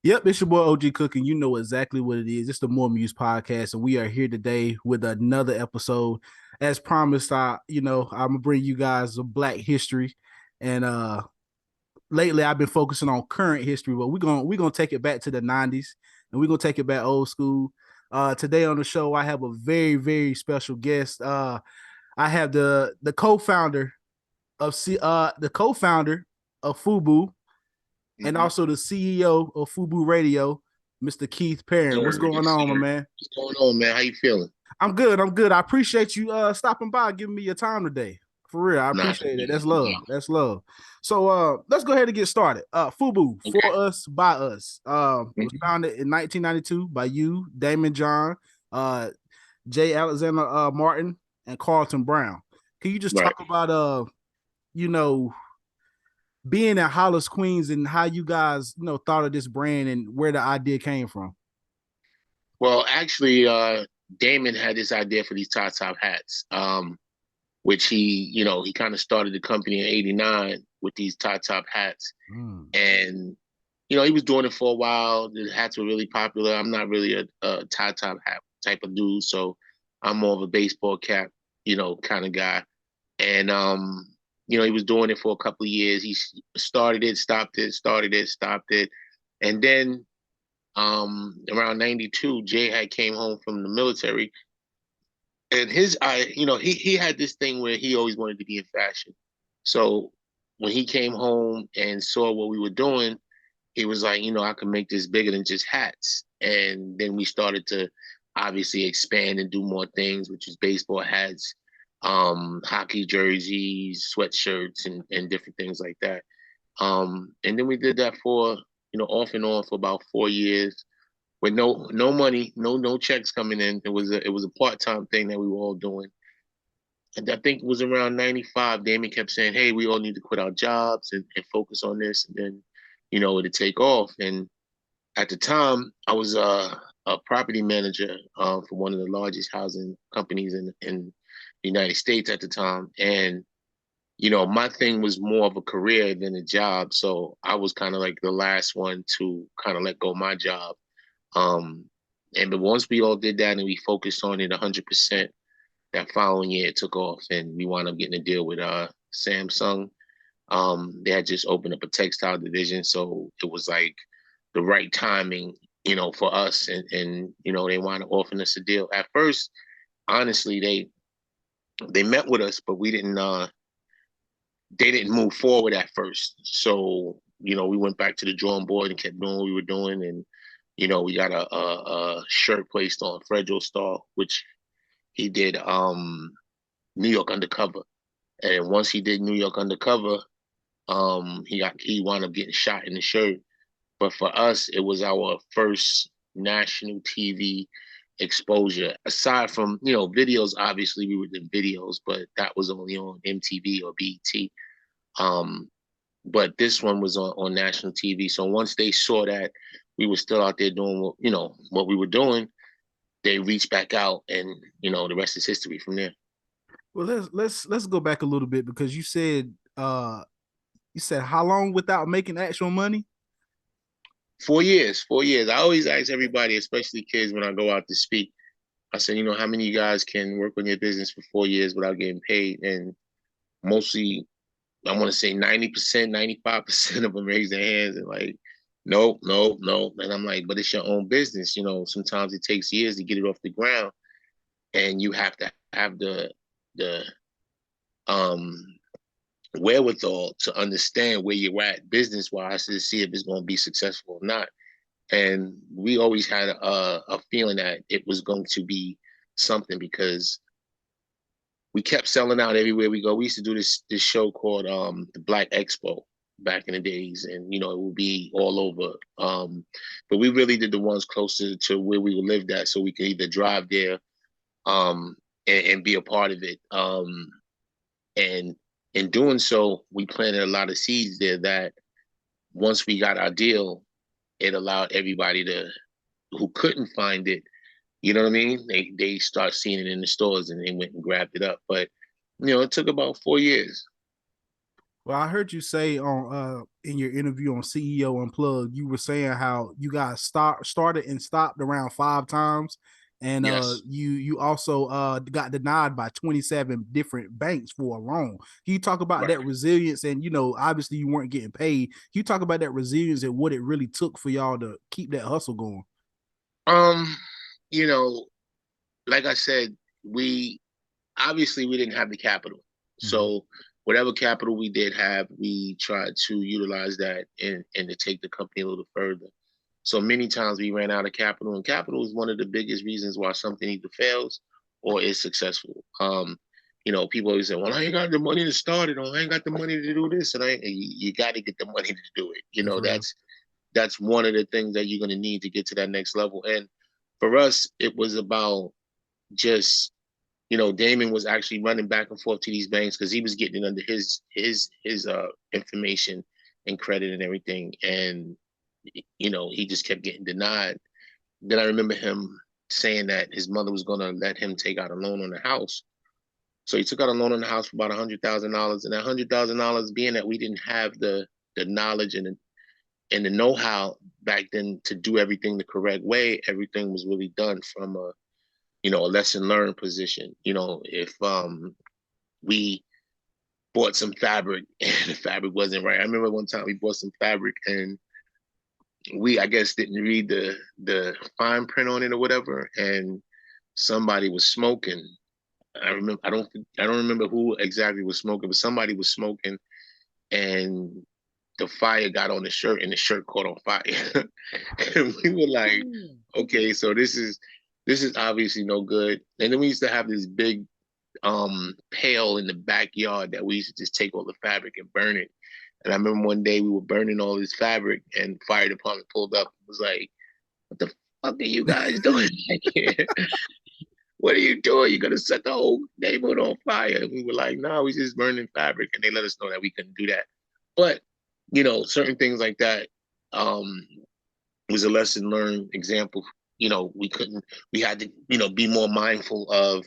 Yep, it's your boy OG Cook, and you know exactly what it is. It's the More Muse podcast, and we are here today with another episode. As promised, I'm gonna bring you guys a Black history, and lately I've been focusing on current history, but we're gonna take it back to the '90s, and we're gonna take it back old school. Today on the show, I have a very special guest. I have the co-founder the co-founder of FUBU and Hmm. also the CEO of FUBU Radio, Mr. Keith Perrin. What's Sir, going yes, on, my sir. man? What's going on, man? How you feeling? I'm good. I'm good. I appreciate you stopping by, giving me your time today. For real, I Nah, appreciate it. no That's love. problem. That's love. So let's go ahead and get started. FUBU, Okay. for us, by us. Was Hmm. founded in 1992 by you, Daymond John, uh J. Alexander Martin, and Carlton Brown. Can you just Right. talk about you know, being at Hollis, Queens, and how you guys, thought of this brand and where the idea came from? Well, actually, Damon had this idea for these top hats, which he kind of started the company in '89 with these top hats, Mm. and he was doing it for a while. The hats were really popular. I'm not really a top hat type of dude, so I'm more of a baseball cap, kind of guy. And he was doing it for a couple of years. He started it, stopped it, started it, stopped it, and then around '92, Jay had came home from the military, and he had this thing where he always wanted to be in fashion. So when he came home and saw what we were doing, he was like, I can make this bigger than just hats. And then we started to obviously expand and do more things, which is baseball hats, hockey jerseys, sweatshirts, and different things like that. And then we did that for, off and on for about 4 years with no money, no checks coming in. It was a part-time thing that we were all doing. And I think it was around '95, Damon kept saying, "Hey, we all need to quit our jobs and focus on this, and then, it'd take off." And at the time, I was a property manager for one of the largest housing companies in the United States at the time. And, my thing was more of a career than a job. So I was kind of like the last one to kind of let go of my job. Um, but once we all did that and we focused on it 100%, that following year it took off and we wound up getting a deal with Samsung. They had just opened up a textile division, so it was like the right timing, for us. And they wound up offering us a deal. At first, honestly, they met with us, but we didn't. They didn't move forward at first. So we went back to the drawing board and kept doing what we were doing. And we got a shirt placed on Fredro Star, which he did New York Undercover. And once he did New York Undercover, he wound up getting shot in the shirt. But for us, it was our first national TV exposure. Aside from, videos, obviously we were in videos, but that was only on MTV or BET. Um, but this one was on national TV. So once they saw that we were still out there doing what we were doing, they reached back out, and the rest is history from there. Well, let's go back a little bit because you said how long without making actual money? 4 years, 4 years. I always ask everybody, especially kids, when I go out to speak. I said, how many of you guys can work on your business for 4 years without getting paid? And mostly, I want to say 90%, 95% of them raise their hands and like, nope, nope, nope. And I'm like, but it's your own business. Sometimes it takes years to get it off the ground, and you have to have the um wherewithal to understand where you're at business wise to see if it's going to be successful or not. And we always had a feeling that it was going to be something because we kept selling out everywhere we go. We used to do this show called the Black Expo back in the days, and it would be all over. But we really did the ones closer to where we lived at, so we could either drive there um, and be a part of it. And in doing so, we planted a lot of seeds there that once we got our deal, it allowed everybody to who couldn't find it. You know what I mean? They start seeing it in the stores and they went and grabbed it up. But it took about 4 years. Well, I heard you say on in your interview on CEO Unplugged, you were saying how you guys started and stopped around 5 times, and Yes. you also got denied by 27 different banks for a loan. Can you talk about Right. that resilience? And obviously you weren't getting paid. Can you talk about that resilience and what it really took for y'all to keep that hustle going? Um, you know, like I said, we obviously we didn't have the capital. Mhm. So whatever capital we did have, we tried to utilize that and to take the company a little further. So many times we ran out of capital, and capital is one of the biggest reasons why something either fails or is successful. People always say, "Well, I ain't got the money to start it, or I ain't got the money to do this," and you got to get the money to do it. That's real. That's one of the things that you're going to need to get to that next level. And for us, it was about just Daymond was actually running back and forth to these banks because he was getting it under his information and credit and everything, and he just kept getting denied. Then I remember him saying that his mother was going to let him take out a loan on the house. So he took out a loan on the house for about $100,000, and that $100,000, being that we didn't have the knowledge and the know-how back then to do everything the correct way, everything was really done from a lesson learned position. If we bought some fabric and the fabric wasn't right. I remember one time we bought some fabric and we, I guess, didn't read the fine print on it or whatever, and somebody was smoking. I remember I don't remember who exactly was smoking, but somebody was smoking, and the fire got on the shirt and the shirt caught on fire. And we were like, okay, so this is obviously no good. And then we used to have this big pail in the backyard that we used to just take all the fabric and burn it. And I remember one day we were burning all this fabric and fire department pulled up and was like, "What the fuck are you guys doing back here? What are you doing? You're gonna set the whole neighborhood on fire." And we were like, "No, we just burning fabric." And they let us know that we couldn't do that. But certain things like that um was a lesson learned example. We had to, be more mindful of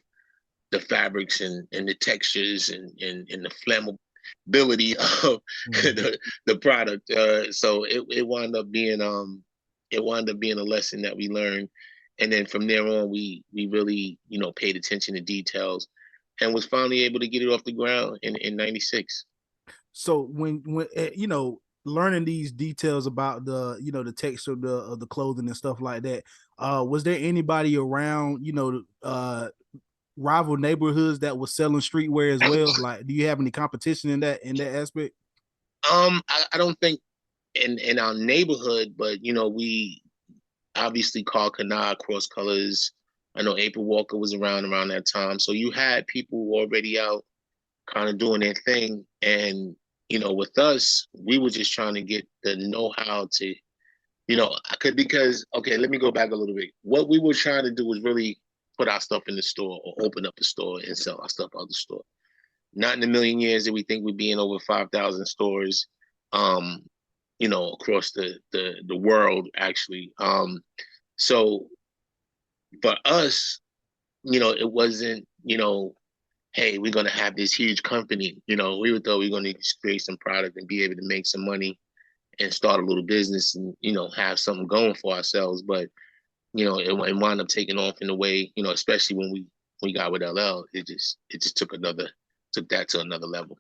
the fabrics and the textures and the flammability of Mhm. the product. So it wound up being a lesson that we learned. And then from there on, we really, paid attention to details and was finally able to get it off the ground in 96. So when learning these details about the texture of the clothing and stuff like that, was there anybody around rival neighborhoods that was selling streetwear as well? Like, do you have any competition in that aspect? I don't think in our neighborhood, but we obviously called Kanah Cross Colors. I know April Walker was around that time. So you had people already out kind of doing their thing. And, with us, we were just trying to get the know-how to, because, okay, let me go back a little bit. What we were trying to do was really put our stuff in the store or open up a store and sell our stuff out the store. Not in a million years did we think we'd be in over 5,000 stores, um, across the world, actually. So for us, it wasn't, hey, we're going to have this huge company. We would thought we were going to create some product and be able to make some money and start a little business and, have something going for ourselves. But, it wound up taking off in a way, especially when we got with LL, it just took that to another level.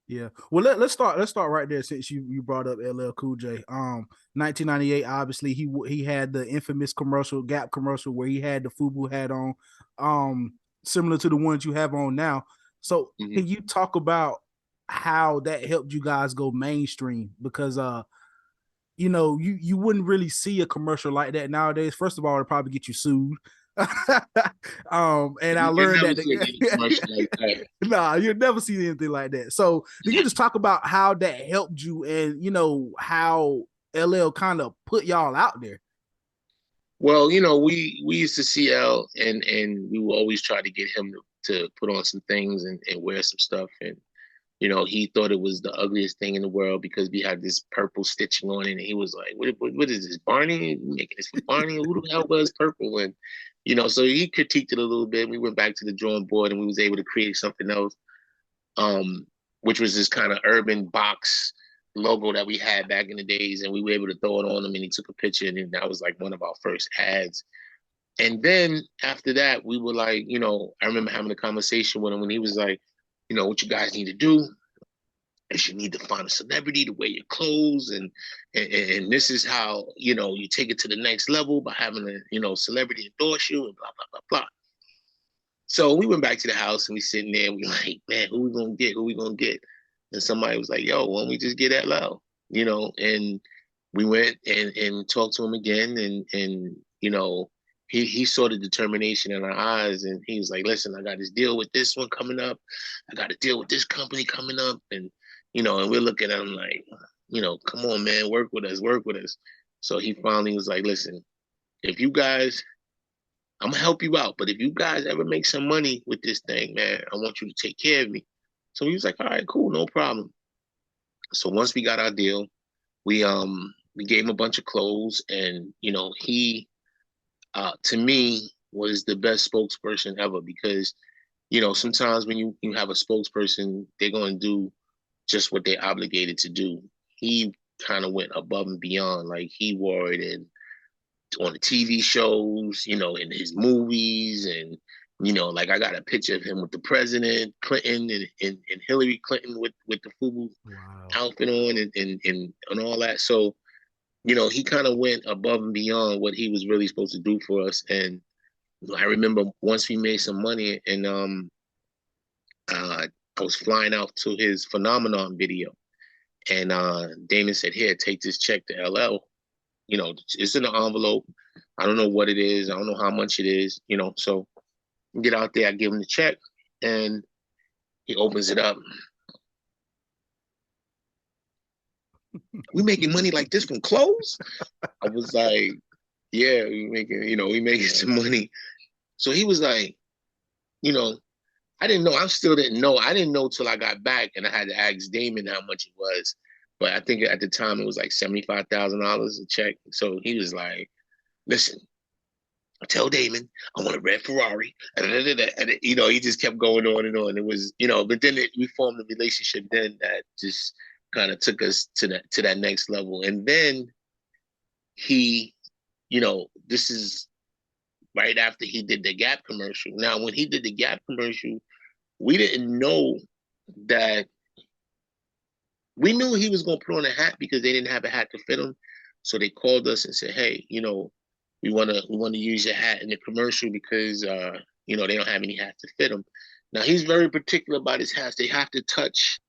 Yeah. Well, let's start right there since you brought up LL Cool J. 1998. Obviously, he had the infamous commercial, Gap commercial, where he had the FUBU hat on, similar to the ones you have on now. So, Mm-hmm. can you talk about how that helped you guys go mainstream? Because you wouldn't really see a commercial like that nowadays. First of all, it'd probably get you sued. And I You learned never that see any commercial like that. nah, you'll never see anything like that. So you can just talk about how that helped you and how LL kind of put y'all out there. Well, we used to see L and we would always try to get him to put on some things and wear some stuff. And, he thought it was the ugliest thing in the world because we had this purple stitching on it. And he was like, what is this, Barney? You making this for Barney? Who the hell wears purple? And, so he critiqued it a little bit. We went back to the drawing board and we was able to create something else. Um, which was this kind of urban box logo that we had back in the days, and we were able to throw it on him, and he took a picture, and that was like one of our first ads. And then after that, we were like, I remember having a conversation with him when he was like, what you guys need to do is you need to find a celebrity to wear your clothes, and this is how, you take it to the next level by having a, celebrity endorse you and blah, blah, blah, blah. So we went back to the house and we sitting there and we like, man, who we gonna get? Who we gonna get? And somebody was like, yo, why don't we just get LL? And we went and talked to him again, and he saw the determination in our eyes, and he was like, listen, I got this deal with this one coming up. I got a deal with this company coming up. And, and we're looking at him like, come on, man, work with us, work with us. So he finally was like, listen, if you guys, I'm gonna help you out, but if you guys ever make some money with this thing, man, I want you to take care of me. So he was like, all right, cool, no problem. So once we got our deal, we gave him a bunch of clothes, and he to me was the best spokesperson ever, because sometimes when you have a spokesperson, they're going to do just what they're obligated to do. He kind of went above and beyond. Like, he wore it on the TV shows, in his movies, and like, I got a picture of him with the president, Clinton, and Hillary Clinton with the FUBU outfit on, and all that. So he kind of went above and beyond what he was really supposed to do for us. And I remember once we made some money, and I was flying out to his Phenomenon video, and Daymond said, here, take this check to LL. It's in an envelope. I don't know what it is. I don't know how much it is, so get out there, I give him the check, and he opens it up. We making money like this from clothes? I was like, yeah, we making some money. So he was like, I didn't know. I still didn't know. I didn't know till I got back, and I had to ask Daymond how much it was. But I think at the time it was like $75,000 a check. So he was like, listen, I tell Daymond, I want a red Ferrari. And, he just kept going on and on. It was, but then we formed a relationship then that just kind of took us to that next level. And then he, this is right after he did the Gap commercial. Now, when he did the Gap commercial, we didn't know that. We knew he was going to put on a hat because they didn't have a hat to fit him. So they called us and said, hey, we want to use your hat in the commercial because, they don't have any hats to fit him. Now, he's very particular about his hats. They have to touch,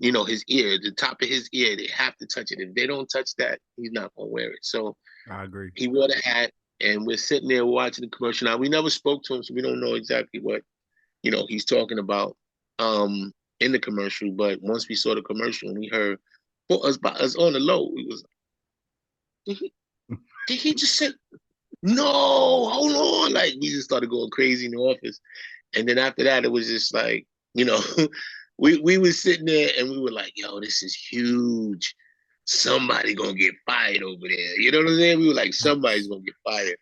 his ear, the top of his ear. They have to touch it. If they don't touch that, he's not going to wear it. So I agree. He wore the hat, and we're sitting there watching the commercial. Now, we never spoke to him, so we don't know exactly what, he's talking about in the commercial. But once we saw the commercial and we heard for us by us on the low, we was like, did he just say, no, hold on? Like, we just started going crazy in the office. And then after that, it was just like, we was sitting there and we were like, yo, this is huge. Somebody gonna get fired over there. You know what I'm saying? We were like, somebody's gonna get fired.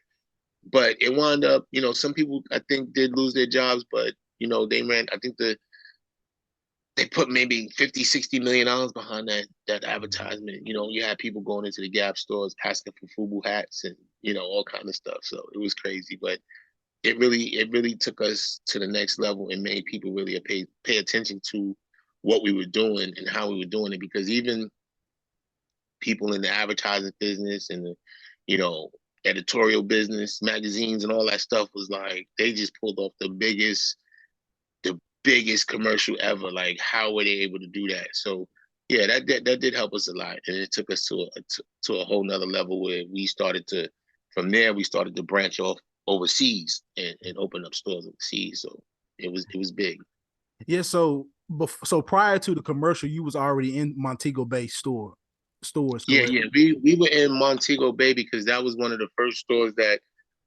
But it wound up, some people I think did lose their jobs, but I think they put maybe $50-60 million behind that advertisement. You had people going into the Gap stores asking for FUBU hats and all kind of stuff. So it was crazy, but it really took us to the next level and made people really pay attention to what we were doing and how we were doing it. Because even people in the advertising business and the editorial business, magazines and all that stuff was like, they just pulled off the biggest commercial ever. Like, how were they able to do that? So yeah, that did help us a lot, and it took us to a whole nother level where we started to branch off overseas and open up stores overseas. So it was big. Yeah. So prior to the commercial, you was already in Montego Bay stores. Correct? Yeah. We were in Montego Bay because that was one of the first stores that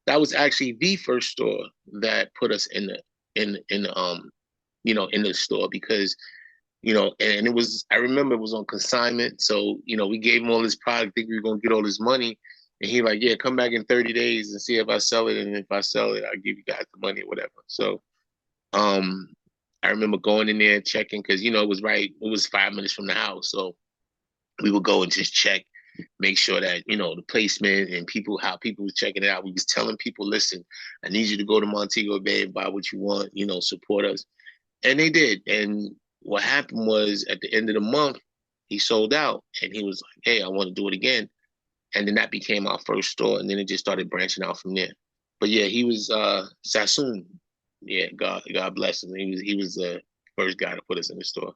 was actually the first store that put us in the store, because and it was, I remember it was on consignment. So we gave him all this product, think we were gonna get all this money, and he like, yeah, come back in 30 days and see if I sell it, and if I sell it, I'll give you guys the money or whatever. So I remember going in there checking because it was 5 minutes from the house, so we would go and just check, make sure that the placement and how people was checking it out. We was telling people, listen, I need you to go to Montego Bay and buy what you want, support us, and they did. And what happened was at the end of the month, he sold out, and he was like, "Hey, I want to do it again." And then that became our first store, and then it just started branching out from there. But yeah, he was Sassoon. Yeah, God bless him. He was the first guy to put us in the store.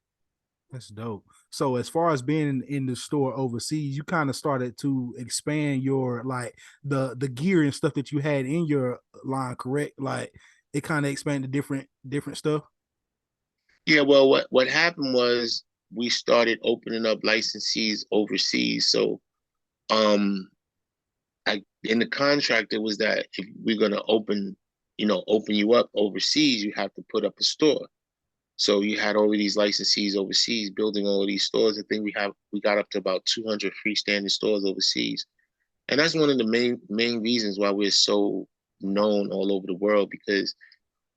That's dope. So as far as being in the store overseas, you kind of started to expand your like the gear and stuff that you had in your line, correct? Like it kind of expanded different stuff. Yeah, well, what happened was we started opening up licensees overseas. So, um, in the contract it was that if we're gonna open you up overseas, you have to put up a store. So you had all of these licensees overseas building all of these stores. I think we got up to about 200 freestanding stores overseas, and that's one of the main reasons why we're so known all over the world, because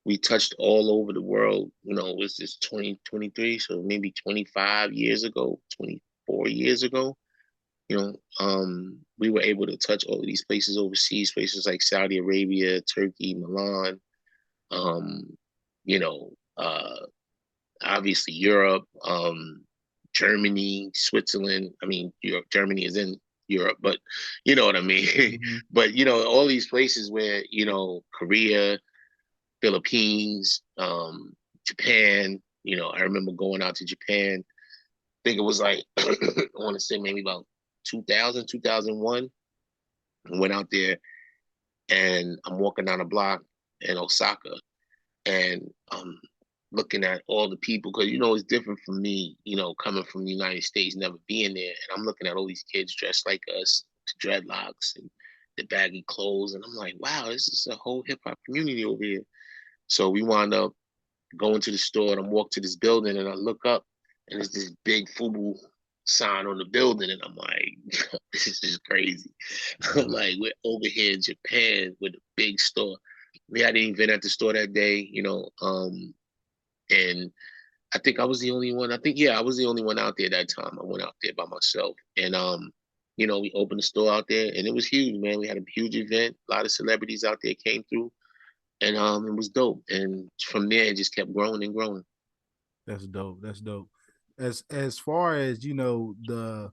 we touched all over the world. It was just 2023, so maybe 25 years ago, 24 years ago. We were able to touch all of these places overseas, places like Saudi Arabia, Turkey, Milan, um, you know, uh, obviously Europe, Germany, Switzerland. I mean, Germany is in Europe, but you know what I mean. Mm-hmm. But all these places where Korea, Philippines, Japan. I remember going out to Japan. I think it was like I want to say maybe about 2000, 2001. I went out there and I'm walking down a block in Osaka, and looking at all the people, because it's different from me, coming from the United States, never being there, and I'm looking at all these kids dressed like us, dreadlocks and the baggy clothes, and I'm like, wow, this is a whole hip hop community over here. So we wound up going to the store, and I walk to this building, and I look up, and there's this big FUBU sign on the building, and I'm like, this is just crazy. I'm like, we're over here in Japan with a big store. We hadn't even been at the store that day, and I think I was the only one. I think, yeah, I was the only one out there that time. I went out there by myself, and we opened the store out there, and it was huge, man. We had a huge event. A lot of celebrities out there came through, and it was dope. And from there, it just kept growing and growing. That's dope. That's dope. As far as the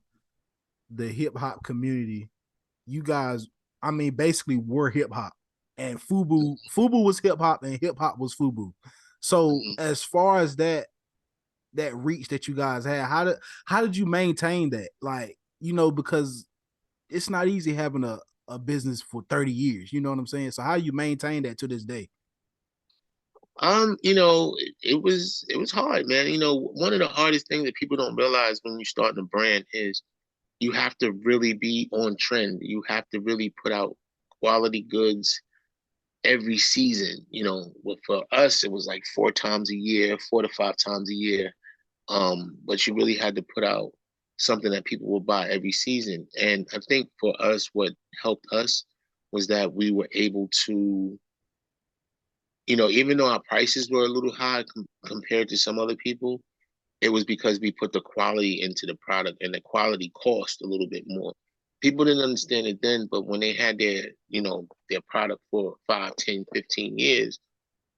hip hop community, you guys, I mean, basically were hip hop, and FUBU was hip hop, and hip hop was FUBU. So Mhm. as far as that reach that you guys had, how did you maintain that? Like, because it's not easy having a business for 30 years. You know what I'm saying? So how you maintain that to this day? It was hard, man. One of the hardest things that people don't realize when you start a brand is you have to really be on trend. You have to really put out quality goods every season. Well, for us, it was like 4 times a year, 4 to 5 times a year. But you really had to put out something that people will buy every season. And I think for us, what helped us was that we were able to, even though our prices were a little high compared to some other people, it was because we put the quality into the product, and the quality cost a little bit more. People didn't understand it then, but when they had their product for 5, 10, 15 years,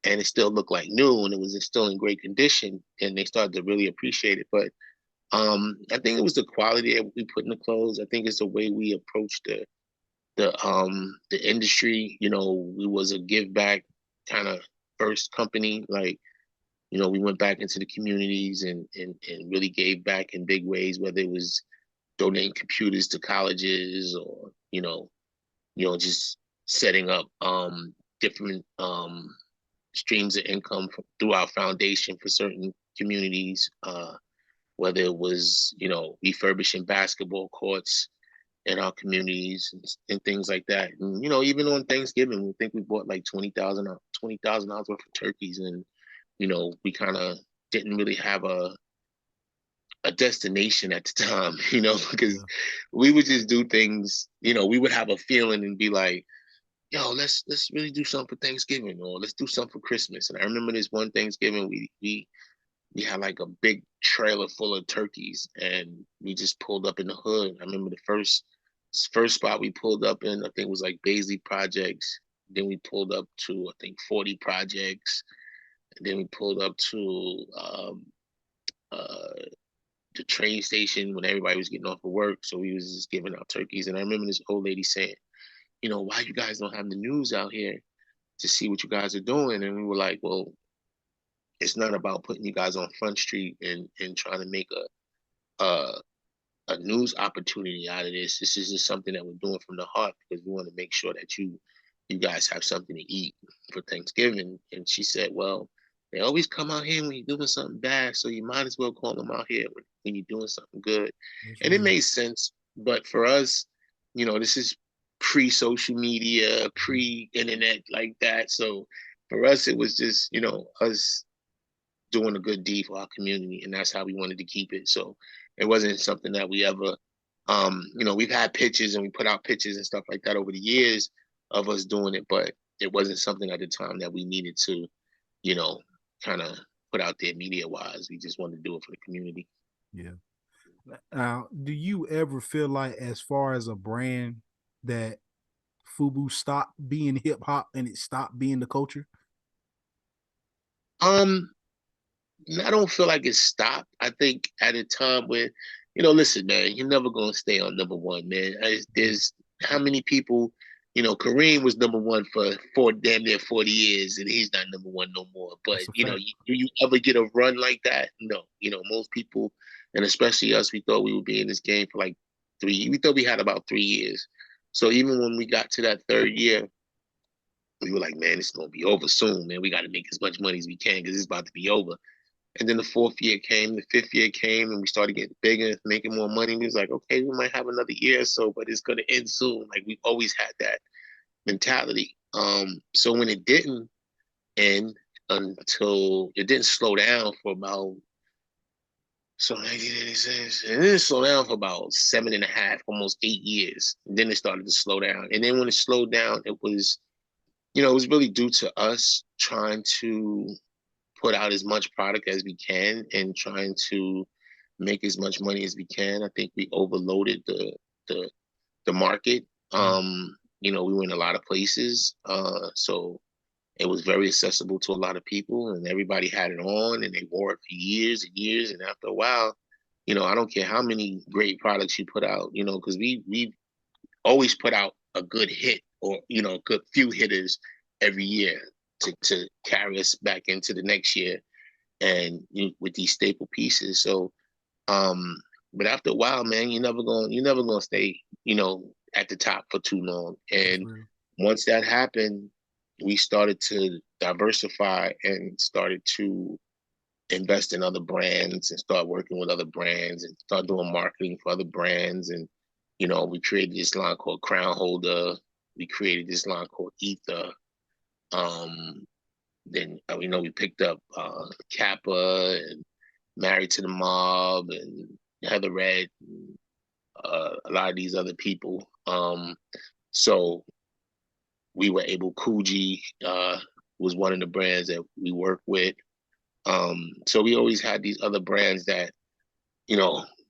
and it still looked like new and it was still in great condition, and they started to really appreciate it. But I think it was the quality that we put in the clothes. I think it's the way we approached the industry. We was a give back kind of first company. Like, we went back into the communities and really gave back in big ways, whether it was donating computers to colleges, or just setting up different streams of income through our foundation for certain communities, whether it was refurbishing basketball courts in our communities, and things like that. And even on Thanksgiving, we think we bought like $20,000 worth of turkeys, and we kind of didn't really have a destination at the time, because Yeah. we would just do things. We would have a feeling and be like, yo, let's really do something for Thanksgiving, or let's do something for Christmas. And I remember this one Thanksgiving, we had like a big trailer full of turkeys, and we just pulled up in the hood. I remember the first spot we pulled up in, I think was like Baisley Projects. Then we pulled up to, I think, 40 Projects. And then we pulled up to uh, the train station when everybody was getting off of work. So we was just giving out turkeys. And I remember this old lady saying, why you guys don't have the news out here to see what you guys are doing? And we were like, well, it's not about putting you guys on Front Street and trying to make a news opportunity out of this. This is just something that we're doing from the heart, because we want to make sure that you guys have something to eat for Thanksgiving. And she said, well, they always come out here when you're doing something bad, so you might as well call them out here when you're doing something good. That's And it real. made sense. But for us, this is pre-social media, pre-internet like that. So for us, it was just, us doing a good deed for our community, and that's how we wanted to keep it. So it wasn't something that we ever, we've had pictures and we put out pictures and stuff like that over the years of us doing it, but it wasn't something at the time that we needed to, kind of put out there media wise. We just wanted to do it for the community. Yeah. Now, do you ever feel like, as far as a brand, that FUBU stopped being hip hop and it stopped being the culture? Um, I don't feel like it stopped. I think at a time when, listen, man, you're never gonna stay on number one, man. There's how many people, Kareem was number one for damn near 40 years, and he's not number one no more. But That's a fact. do you ever get a run like that? No. Most people, and especially us, we thought we would be in this game for like 3. We thought we had about 3 years. So even when we got to that third year, we were like, man, it's gonna be over soon, man. We got to make as much money as we can because it's about to be over. And then the fourth year came, the fifth year came, and we started getting bigger, making more money. We was like, okay, we might have another year or so, but it's gonna end soon. Like, we've always had that mentality. So when it didn't end, until it didn't slow down for about, so 1986, it didn't slow down for about 7.5, almost 8 years. And then it started to slow down. And then when it slowed down, it was, it was really due to us trying to put out as much product as we can and trying to make as much money as we can. I think we overloaded the the market. We were in a lot of places, so it was very accessible to a lot of people, and everybody had it on, and they wore it for years and years. And after a while, I don't care how many great products you put out, because we always put out a good hit, or a good few hitters every year to carry us back into the next year, and with these staple pieces. So, but after a while, man, you're never gonna stay, at the top for too long. That's And real. once that happened, we started to diversify and started to invest in other brands and start working with other brands and start doing marketing for other brands. And we created this line called Crown Holder. We created this line called Ether. Um, then we picked up Kappa and Married to the Mob and Heather Red, and, a lot of these other people. So we were able. Coogee was one of the brands that we work with. So we always had these other brands that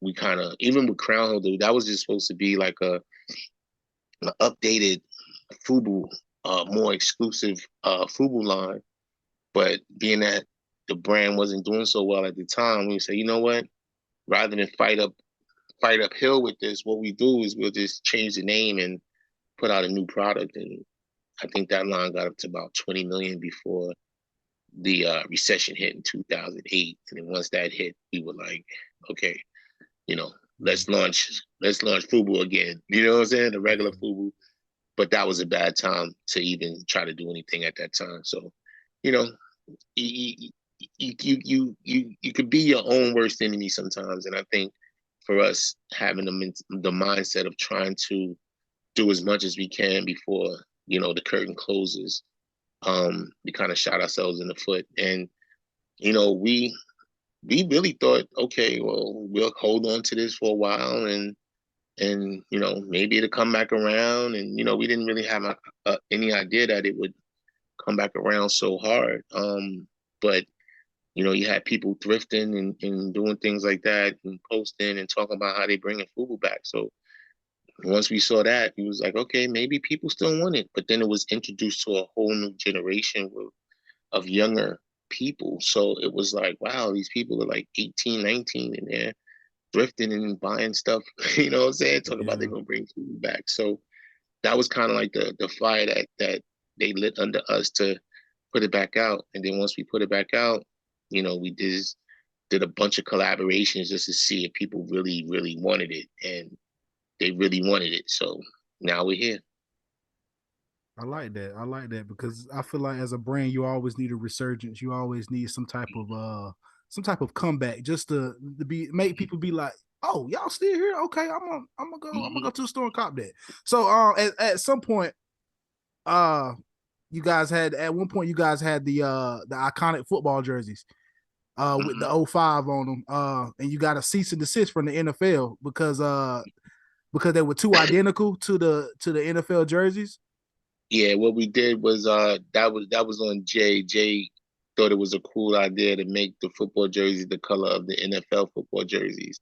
we kind of, even with Crown Holder, that was just supposed to be like an updated FUBU, more exclusive FUBU line. But being that the brand wasn't doing so well at the time, we say, you know what? Rather than fight uphill with this, what we do is we'll just change the name and put out a new product. And I think that line got up to about 20 million before the recession hit in 2008. And then once that hit, we were like, okay, let's launch FUBU again. You know what I'm saying? The regular FUBU. But that was a bad time to even try to do anything at that time. So, you know, you you could be your own worst enemy sometimes. And I think for us, having the mindset of trying to do as much as we can before the curtain closes, we kind of shot ourselves in the foot. And we really thought, okay, well, we'll hold on to this for a while, and and maybe it'll come back around. And we didn't really have any idea that it would come back around so hard. But you had people thrifting and doing things like that and posting and talking about how they bringing FUBU back. So once we saw that, we was like, okay, maybe people still want it. But then it was introduced to a whole new generation of younger people. So it was like, wow, these people are like 18, 19, and they're thrifting and buying stuff. You know what I'm saying? Talking about they're gonna bring FUBU back. So that was kind of like the fire that they lit under us to put it back out. And then once we put it back out, we did a bunch of collaborations just to see if people really, really wanted it. And they really wanted it. So now we're here. I like that. I like that because I feel like as a brand, you always need a resurgence. You always need some type of comeback just to make people be like, oh, y'all still here? Okay, I'm gonna go to the store and cop that. So at some point, you guys had at one point you guys had the iconic football jerseys with the 05 on them. And you got a cease and desist from the NFL because they were too identical to the NFL jerseys. Yeah, what we did was that was on Jay. Jay thought it was a cool idea to make the football jerseys the color of the NFL football jerseys.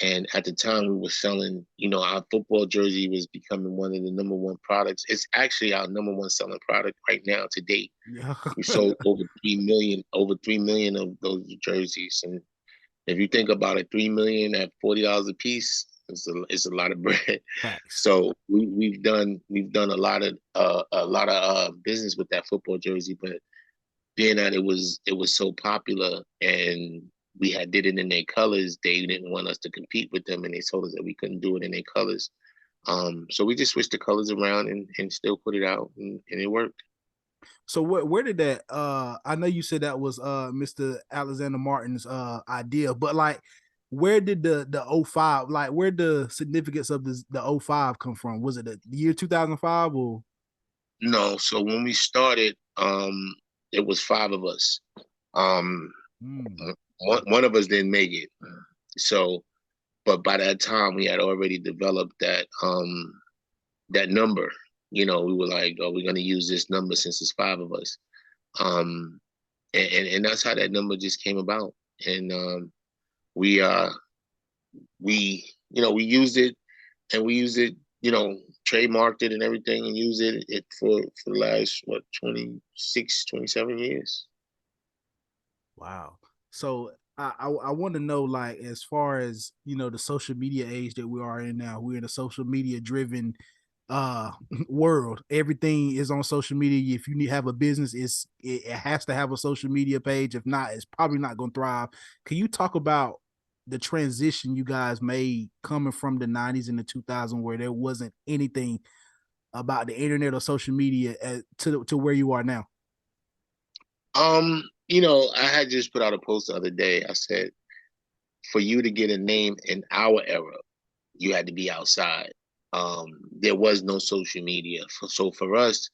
And at the time we were selling, our football jersey was becoming one of the number one products. It's actually our number one selling product right now to date. Yeah. We sold over 3 million of those jerseys. And if you think about it, 3 million at $40 a piece, it's a lot of bread. Facts. So we've done a lot of business with that football jersey, but being that it was so popular and we had did it in their colors, they didn't want us to compete with them, and they told us that we couldn't do it in their colors. So we just switched the colors around and still put it out, and it worked. So where did that I know you said that was Mr. Alexander Martin's idea, but like where did the 05, like where the significance of the 05 come from? Was it the year 2005 or no? So when we started, it was 5 of us. One of us didn't make it. So, but by that time we had already developed that number. We were like, oh, we're gonna use this number since it's 5 of us. And that's how that number just came about. And we we used it, and we used it, trademarked it and everything, and used it for the last 26, 27 years. wow. So I want to know, like, as far as the social media age that we are in now, we're in a social media driven world. Everything is on social media. If you have a business, it has to have a social media page. If not, it's probably not going to thrive. Can you talk about the transition you guys made coming from the 90s and the 2000s where there wasn't anything about the internet or social media to where you are now? I had just put out a post the other day. I said, for you to get a name in our era, you had to be outside. There was no social media. So for us,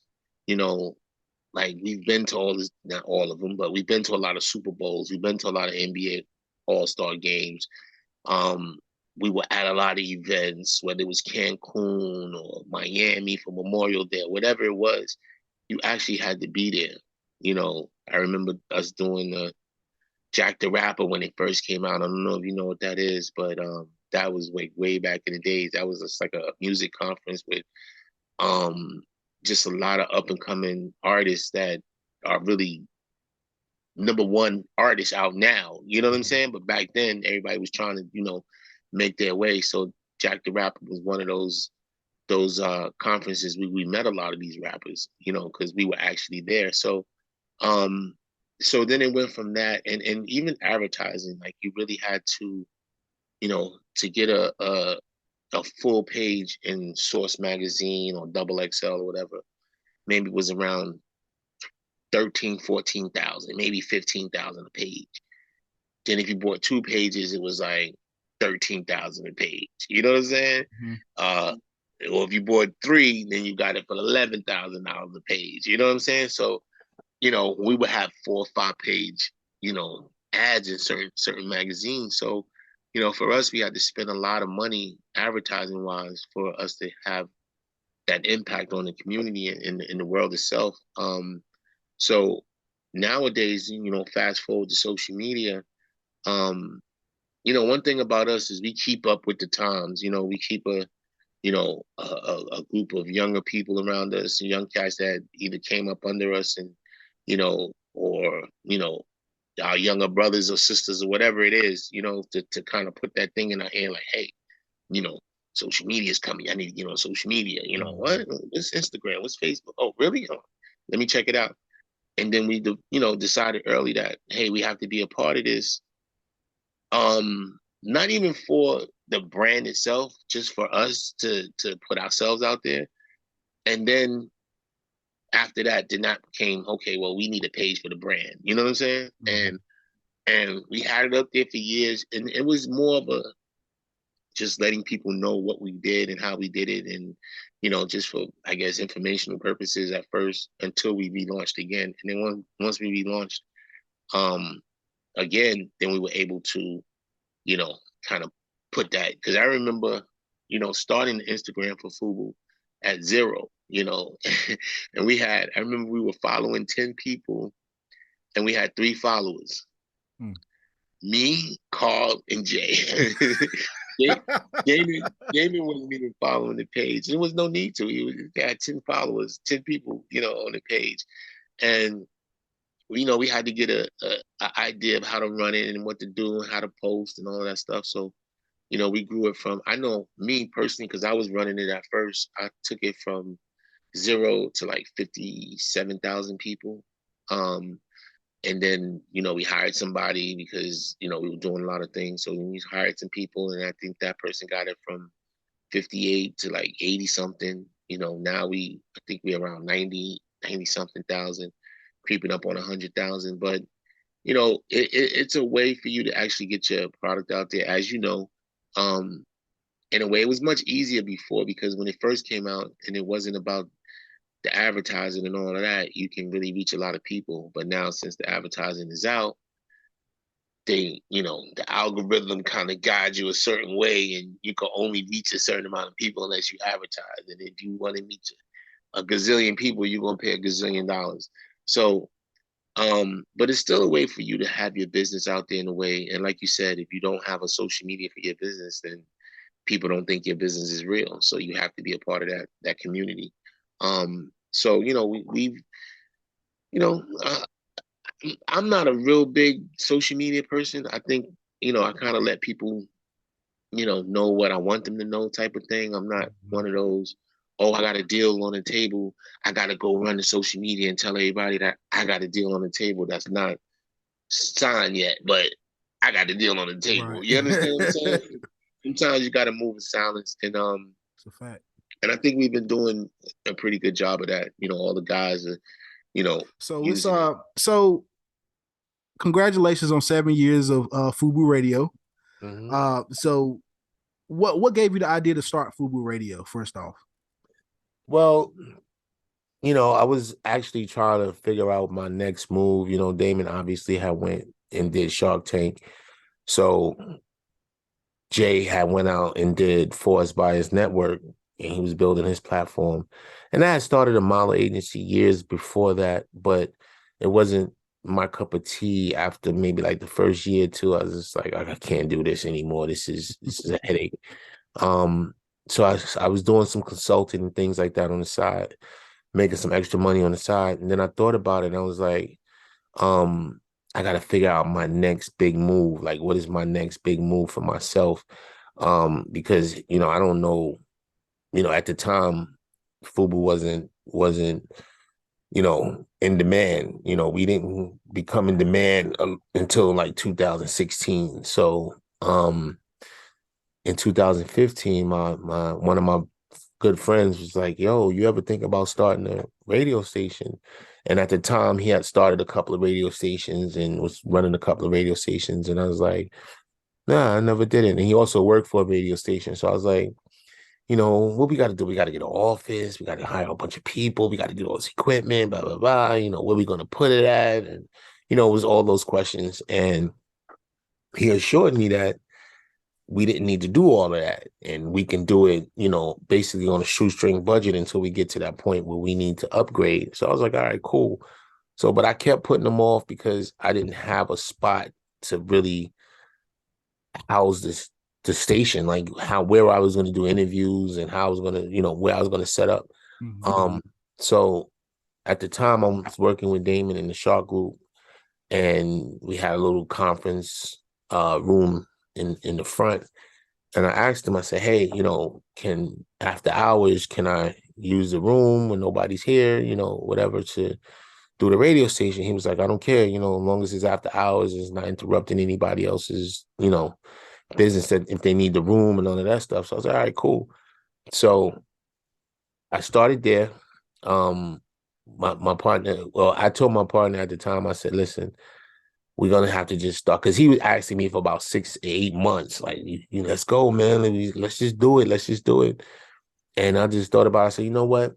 like we've been to all this, not all of them, but we've been to a lot of Super Bowls. We've been to a lot of NBA All-Star games. We were at a lot of events, whether it was Cancun or Miami for Memorial Day, whatever it was, you actually had to be there. I remember us doing Jack the Rapper when it first came out. I don't know if you know what that is, but that was way back in the days. That was just like a music conference with just a lot of up and coming artists that are really number one artists out now. You know what I'm saying? But back then, everybody was trying to, make their way. So Jack the Rapper was one of those conferences. We met a lot of these rappers, because we were actually there. So so then it went from that, and even advertising, like you really had to, to get a full page in Source magazine or Double XL or whatever, maybe it was around 13, 14,000, maybe 15,000 a page. Then if you bought 2 pages, it was like 13,000 a page. You know what I'm saying? Or if you bought 3, then you got it for $11,000 a page. You know what I'm saying? So, we would have 4 or 5 page, ads in certain magazines. So for us, we had to spend a lot of money advertising wise for us to have that impact on the community and in the world itself. So nowadays, fast forward to social media. One thing about us is we keep up with the times. We keep a group of younger people around us, young cats that either came up under us and, or, our younger brothers or sisters or whatever it is, to kind of put that thing in our hand like, hey, you know, social media is coming. I need to get on social media. What? What's Instagram? What's Facebook? Oh, really? Oh, let me check it out. And then we, decided early that, hey, we have to be a part of this. Not even for the brand itself, just for us to put ourselves out there. And then after that, then that became, okay, well, we need a page for the brand. You know what I'm saying? Mm-hmm. And we had it up there for years. And it was more of a just letting people know what we did and how we did it. And, just for, I guess, informational purposes at first until we relaunched again. And then once we relaunched again, then we were able to, kind of put that. Because I remember, starting the Instagram for FUBU at 0, and I remember we were following 10 people and we had 3 followers. Me, Carl, and Jay. Daymond wasn't even following the page. There was no need to. He had 10 followers, 10 people, on the page. And, we had to get a idea of how to run it and what to do and how to post and all that stuff. So, we grew it from, I know me personally, because I was running it at first, I took it from 0 to like 57,000 people. And then, we hired somebody because, we were doing a lot of things. So we hired some people, and I think that person got it from 58 to like 80 something. Now I think we're around 90 something thousand, creeping up on 100,000. But, it's a way for you to actually get your product out there. As you know, in a way, it was much easier before, because when it first came out and it wasn't about the advertising and all of that, you can really reach a lot of people. But now, since the advertising is out, the algorithm kind of guides you a certain way, and you can only reach a certain amount of people unless you advertise. And if you want to reach a gazillion people, you're going to pay a gazillion dollars. So, but it's still a way for you to have your business out there in a way. And like you said, if you don't have a social media for your business, then people don't think your business is real. So you have to be a part of that community. So, we've, I'm not a real big social media person. I think, I kind of let people, know what I want them to know type of thing. I'm not one of those, oh, I got a deal on the table, I got to go run to social media and tell everybody that I got a deal on the table that's not signed yet, but I got the deal on the table. Right. You understand what I'm saying? Sometimes you got to move in silence. And it's a fact. And I think we've been doing a pretty good job of that. All the guys are, So it's so congratulations on 7 years of FUBU Radio. Mm-hmm. So what gave you the idea to start FUBU Radio, first off? Well, I was actually trying to figure out my next move. Daymond obviously had went and did Shark Tank. So Jay had went out and did Forced by his network, and he was building his platform. And I had started a model agency years before that, but it wasn't my cup of tea. After maybe like the first year or two, I was just like, I can't do this anymore. This is a headache. So I was doing some consulting and things like that on the side, making some extra money on the side. And then I thought about it, and I was like, I got to figure out my next big move. Like, what is my next big move for myself? Because, I don't know, at the time, FUBU wasn't, in demand. We didn't become in demand until like 2016. So, in 2015, one of my good friends was like, yo, you ever think about starting a radio station? And at the time, he had started a couple of radio stations and was running a couple of radio stations. And I was like, nah, I never did it. And he also worked for a radio station. So I was like, what we got to do? We got to get an office. We got to hire a bunch of people. We got to get all this equipment, blah, blah, blah. Where we going to put it at? And, it was all those questions. And he assured me that we didn't need to do all of that. And we can do it, you know, basically on a shoestring budget until we get to that point where we need to upgrade. So I was like, all right, cool. So, but I kept putting them off because I didn't have a spot to really house the station, like where I was going to do interviews and how I was going to, you know, where I was going to set up. Mm-hmm. So at the time I was working with Daymond in the Shark Group, and we had a little conference room in the front. And I asked him, I said, hey, you know, after hours, can I use the room when nobody's here, you know, whatever, to do the radio station? He was like, I don't care, you know, as long as it's after hours, it's not interrupting anybody else's, you know, business, that if they need the room and all of that stuff. So I was like, all right, cool. So I started there. My partner, well, I told my partner at the time, I said, listen, we're gonna have to just start, because he was asking me for about 6 to 8 months, like, let's go, man. Let's just do it. Let's just do it. And I just thought about it. I said, you know what?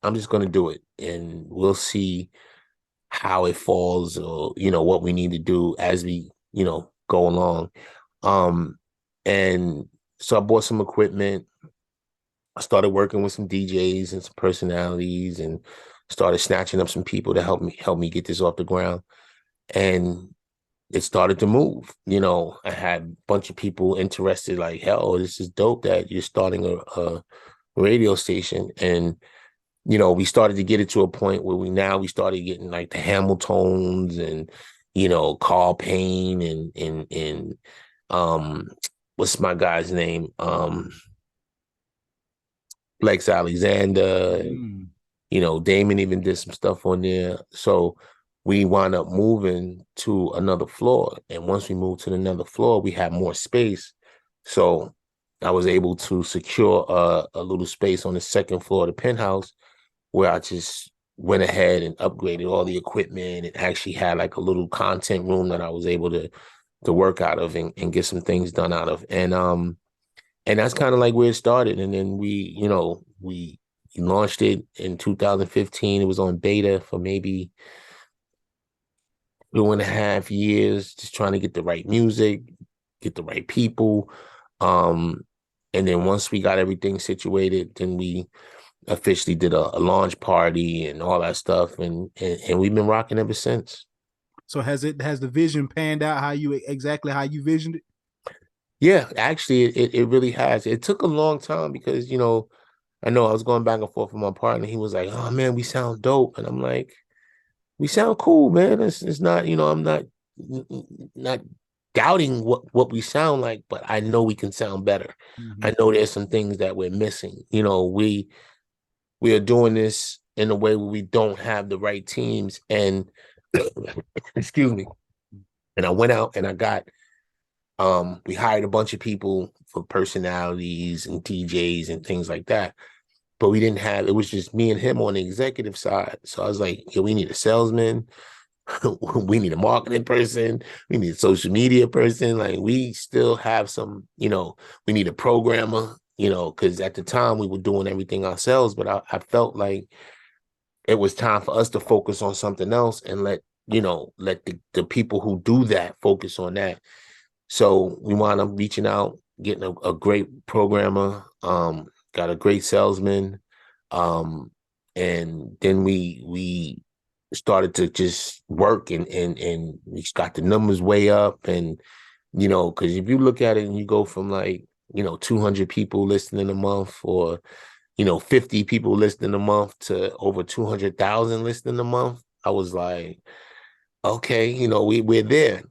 I'm just gonna do it, and we'll see how it falls, or you know what we need to do as we, you know, go along. And so I bought some equipment. I started working with some DJs and some personalities, and started snatching up some people to help me get this off the ground. And it started to move. You know, I had a bunch of people interested, like, hell, this is dope that you're starting a radio station. And, you know, we started to get it to a point where we started getting like the Hamiltons and, you know, Carl Payne and what's my guy's name? Lex Alexander, and, you know, Daymond even did some stuff on there. So we wound up moving to another floor. And once we moved to another floor, we had more space. So I was able to secure a little space on the second floor of the penthouse, where I just went ahead and upgraded all the equipment, and actually had like a little content room that I was able to work out of and get some things done out of. And that's kind of like where it started. And then we launched it in 2015. It was on beta for maybe 2.5 years, just trying to get the right music, get the right people. And then once we got everything situated, then we officially did a launch party and all that stuff. And we've been rocking ever since. So has the vision panned out how you visioned it? Yeah, actually, it really has. It took a long time because, you know I was going back and forth with my partner. He was like, oh, man, we sound dope. And I'm like, we sound cool, man. It's not, you know, I'm not doubting what we sound like, but I know we can sound better. Mm-hmm. I know there's some things that we're missing. You know, we are doing this in a way where we don't have the right teams. And excuse me. And I went out and I got we hired a bunch of people for personalities and DJs and things like that. But it was just me and him on the executive side. So I was like, yeah, we need a salesman. We need a marketing person. We need a social media person. Like, we still have some, you know, we need a programmer, you know, because at the time we were doing everything ourselves. But I felt like it was time for us to focus on something else and let the people who do that focus on that. So we wound up reaching out, getting a great programmer, got a great salesman, and then we started to just work, and we got the numbers way up. And, you know, because if you look at it and you go from, like, you know, 200 people listening a month, or, you know, 50 people listening a month, to over 200,000 listening a month, I was like, okay, you know, we're there.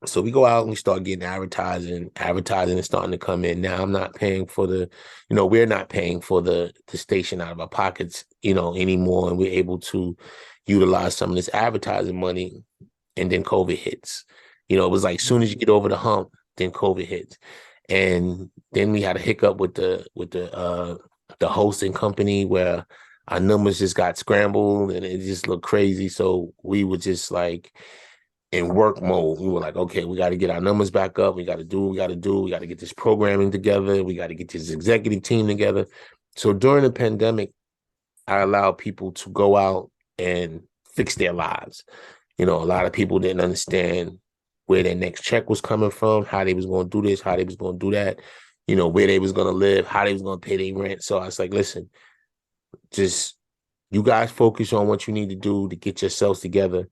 So we go out and we start getting advertising is starting to come in. Now we're not paying for the station out of our pockets, you know, anymore. And we're able to utilize some of this advertising money. And then COVID hits. You know, it was like, as soon as you get over the hump, then COVID hits. And then we had a hiccup with the hosting company, where our numbers just got scrambled and it just looked crazy. So we were just like in work mode. We were like, okay, we got to get our numbers back up. We got to do what we got to do. We got to get this programming together. We got to get this executive team together. So during the pandemic, I allowed people to go out and fix their lives. You know, a lot of people didn't understand where their next check was coming from, how they was going to do this, how they was going to do that, you know, where they was going to live, how they was going to pay their rent. So I was like, listen, just you guys focus on what you need to do to get yourselves together.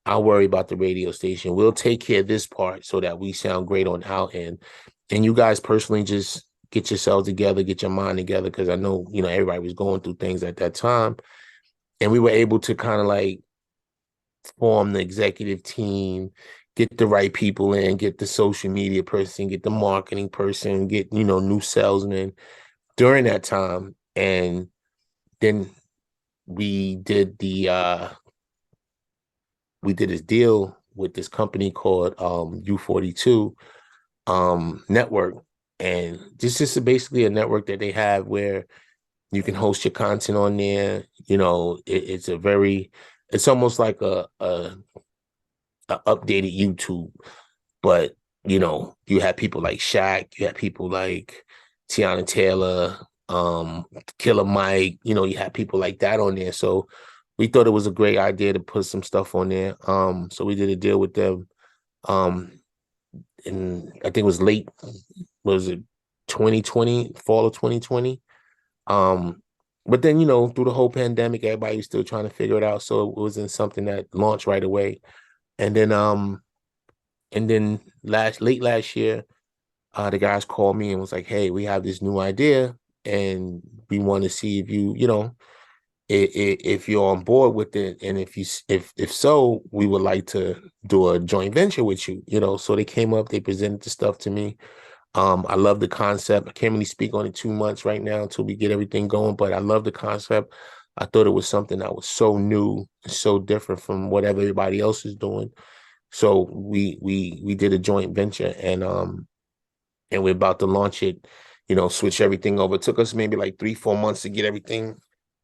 I'll worry about the radio station. We'll take care of this part so that we sound great on our end. And you guys personally just get yourselves together, get your mind together, because I know, you know, everybody was going through things at that time. And we were able to kind of like form the executive team, get the right people in, get the social media person, get the marketing person, get, you know, new salesmen during that time. And then we did this deal with this company called U42 network. And this is basically a network that they have where you can host your content on there. You know, it's almost like a updated YouTube, but you know, you have people like Shaq, you have people like Tiana Taylor, Killer Mike, you know, you have people like that on there. So we thought it was a great idea to put some stuff on there. So we did a deal with them. And I think it was 2020, fall of 2020. But then, you know, through the whole pandemic, everybody was still trying to figure it out. So it wasn't something that launched right away. And then late last year, the guys called me and was like, hey, we have this new idea and we want to see if you know, if you're on board with it, and if so, we would like to do a joint venture with you, you know. So they came up, they presented the stuff to me. I love the concept. I can't really speak on it too much right now until we get everything going, but I love the concept. I thought it was something that was so new, so different from what everybody else is doing. So we did a joint venture, and we're about to launch it, you know, switch everything over. It took us maybe like 3-4 months to get everything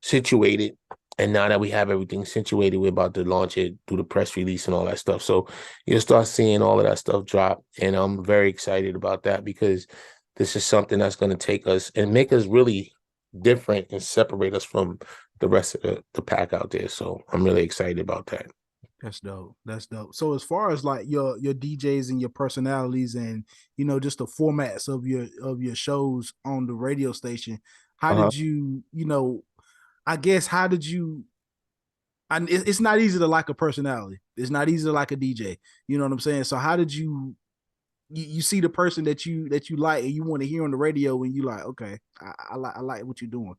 situated. And now that we have everything situated, we're about to launch it, do the press release and all that stuff. So you'll start seeing all of that stuff drop. And I'm very excited about that, because this is something that's going to take us and make us really different and separate us from the rest of the pack out there. So I'm really excited about that. That's dope. That's dope. So as far as like your DJs and your personalities and, you know, just the formats of your shows on the radio station, how did you, you know, I guess, how did you, and it's not easy to like a personality. It's not easy to like a DJ. You know what I'm saying? So how did you see the person that you like and you want to hear on the radio and you like, okay, I like what you're doing?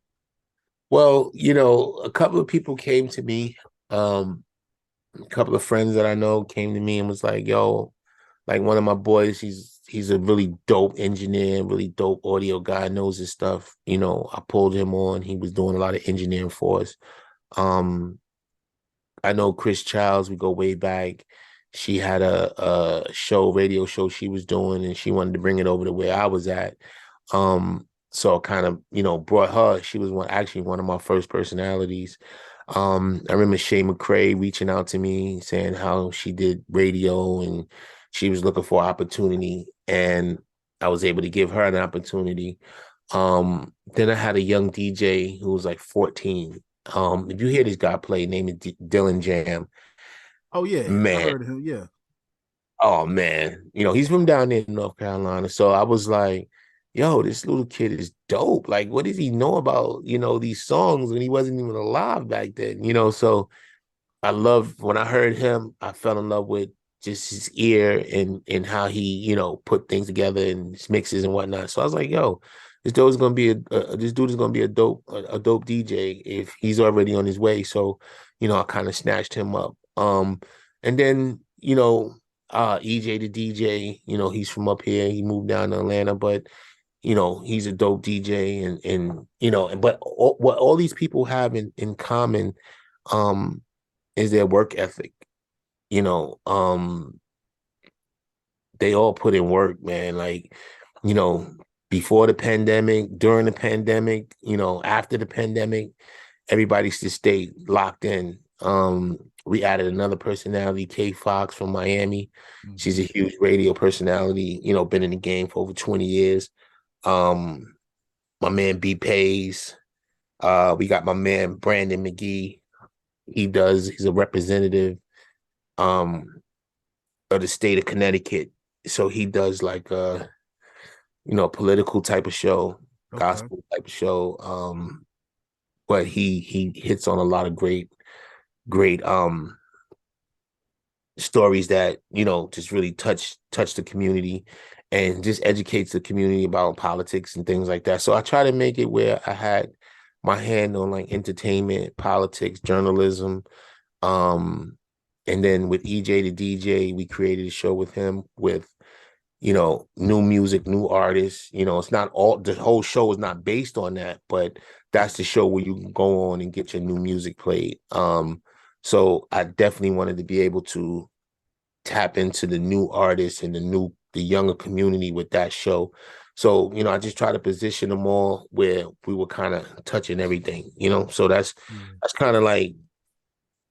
Well, you know, a couple of people came to me. A couple of friends that I know came to me and was like, yo, like one of my boys, he's a really dope engineer, really dope audio guy, knows his stuff. You know, I pulled him on. He was doing a lot of engineering for us. I know Chris Childs, we go way back. She had a radio show she was doing, and she wanted to bring it over to where I was at. So kind of, you know, brought her. She was one of my first personalities. I remember Shay McCrae reaching out to me saying how she did radio and she was looking for opportunity, and I was able to give her an opportunity. Then I had a young DJ who was like 14. If you hear this guy play, name is Dylan Jam. Oh yeah, man, I heard of him. Yeah. Oh man, you know, he's from down there in North Carolina. So I was like, yo, this little kid is dope. Like, what does he know about, you know, these songs when he wasn't even alive back then, you know? So I love when I heard him, I fell in love with just his ear and how he, you know, put things together and his mixes and whatnot. So I was like, yo, this dude is gonna be this dude is gonna be a dope DJ if he's already on his way. So, you know, I kind of snatched him up. And then, you know, EJ the DJ, you know, he's from up here. He moved down to Atlanta, but you know, he's a dope DJ, and you know, but what all these people have in common is their work ethic. You know, they all put in work, man. Like, you know, before the pandemic, during the pandemic, you know, after the pandemic, everybody's just stayed locked in. We added another personality, Kay Fox from Miami. Mm-hmm. She's a huge radio personality, you know, been in the game for over 20 years. My man B Pays. We got my man Brandon McGee. He's a representative. of the state of Connecticut. So he does like political type of show, Okay. gospel type of show. But he hits on a lot of great stories that, just really touch the community and just educates the community about politics and things like that. So I try to make it where I had my hand on like entertainment, politics, journalism. And then with EJ the DJ, we created a show with him with, new music, new artists. It's not all, the whole show is not based on that, but that's the show where you can go on and get your new music played. So I definitely wanted to be able to tap into the new artists and the younger community with that show. So, I just try to position them all where we were kind of touching everything, so that's kind of like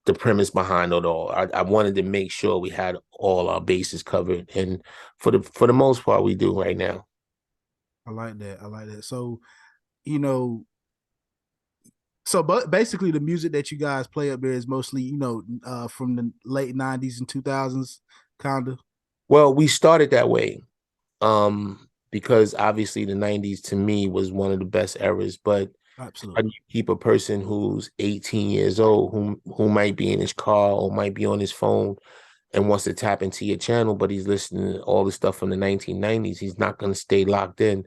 the premise behind it all. I wanted to make sure we had all our bases covered, and for the most part, we do right now. I like that. I like that. So, you know, but basically the music that you guys play up there is mostly, from the late 90s and 2000s, kind of. Well, we started that way, because obviously the 90s to me was one of the best eras, but how do Absolutely. you keep a person who's 18 years old, who might be in his car or might be on his phone and wants to tap into your channel, but he's listening to all the stuff from the 1990s? He's not going to stay locked in.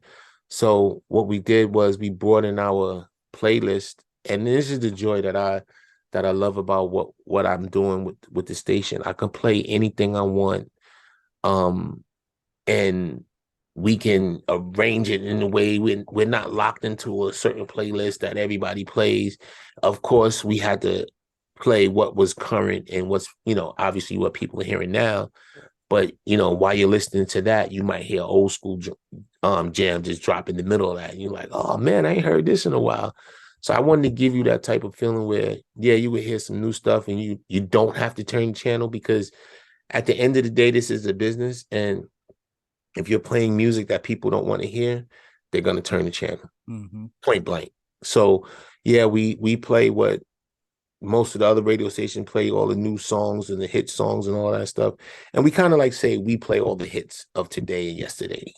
So what we did was we brought in our playlist, and this is the joy that I love about what I'm doing with the station. I can play anything I want, and we can arrange it in a way we're not locked into a certain playlist that everybody plays. Of course, we had to play what was current and what's, obviously what people are hearing now. But, while you're listening to that, you might hear old school jam just drop in the middle of that. And you're like, oh, man, I ain't heard this in a while. So I wanted to give you that type of feeling where, yeah, you would hear some new stuff and you don't have to turn the channel, because at the end of the day, this is a business. And if you're playing music that people don't want to hear, they're going to turn the channel, point blank. So, yeah, we play what most of the other radio stations play, all the new songs and the hit songs and all that stuff. And we kind of like say we play all the hits of today and yesterday,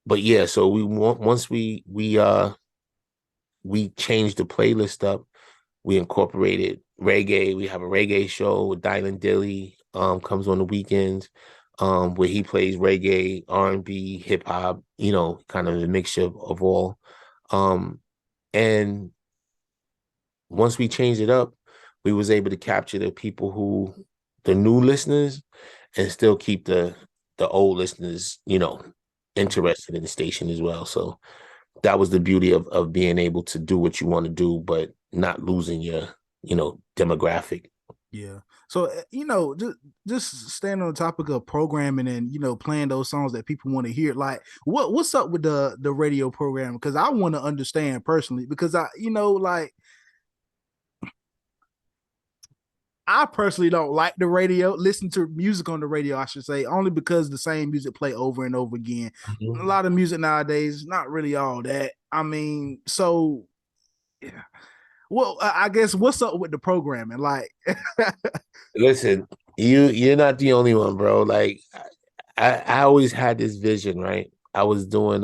but yeah, so once we changed the playlist up, we incorporated reggae. We have a reggae show with Dylan Dilly, comes on the weekends, where he plays reggae, R&B, hip hop, kind of a mixture of all. And once we changed it up, we was able to capture the new listeners, and still keep the old listeners, interested in the station as well. So that was the beauty of being able to do what you want to do, but not losing your, demographic. Yeah. So, just staying on the topic of programming and, playing those songs that people want to hear. Like, what's up with the radio program? Because I want to understand personally, because I personally don't like the radio, listen to music on the radio, I should say, only because the same music play over and over again. A lot of music nowadays, not really all that. I mean, so yeah. Well, I guess what's up with the programming? Like, Listen, you're not the only one, bro. Like, I always had this vision, right? I was doing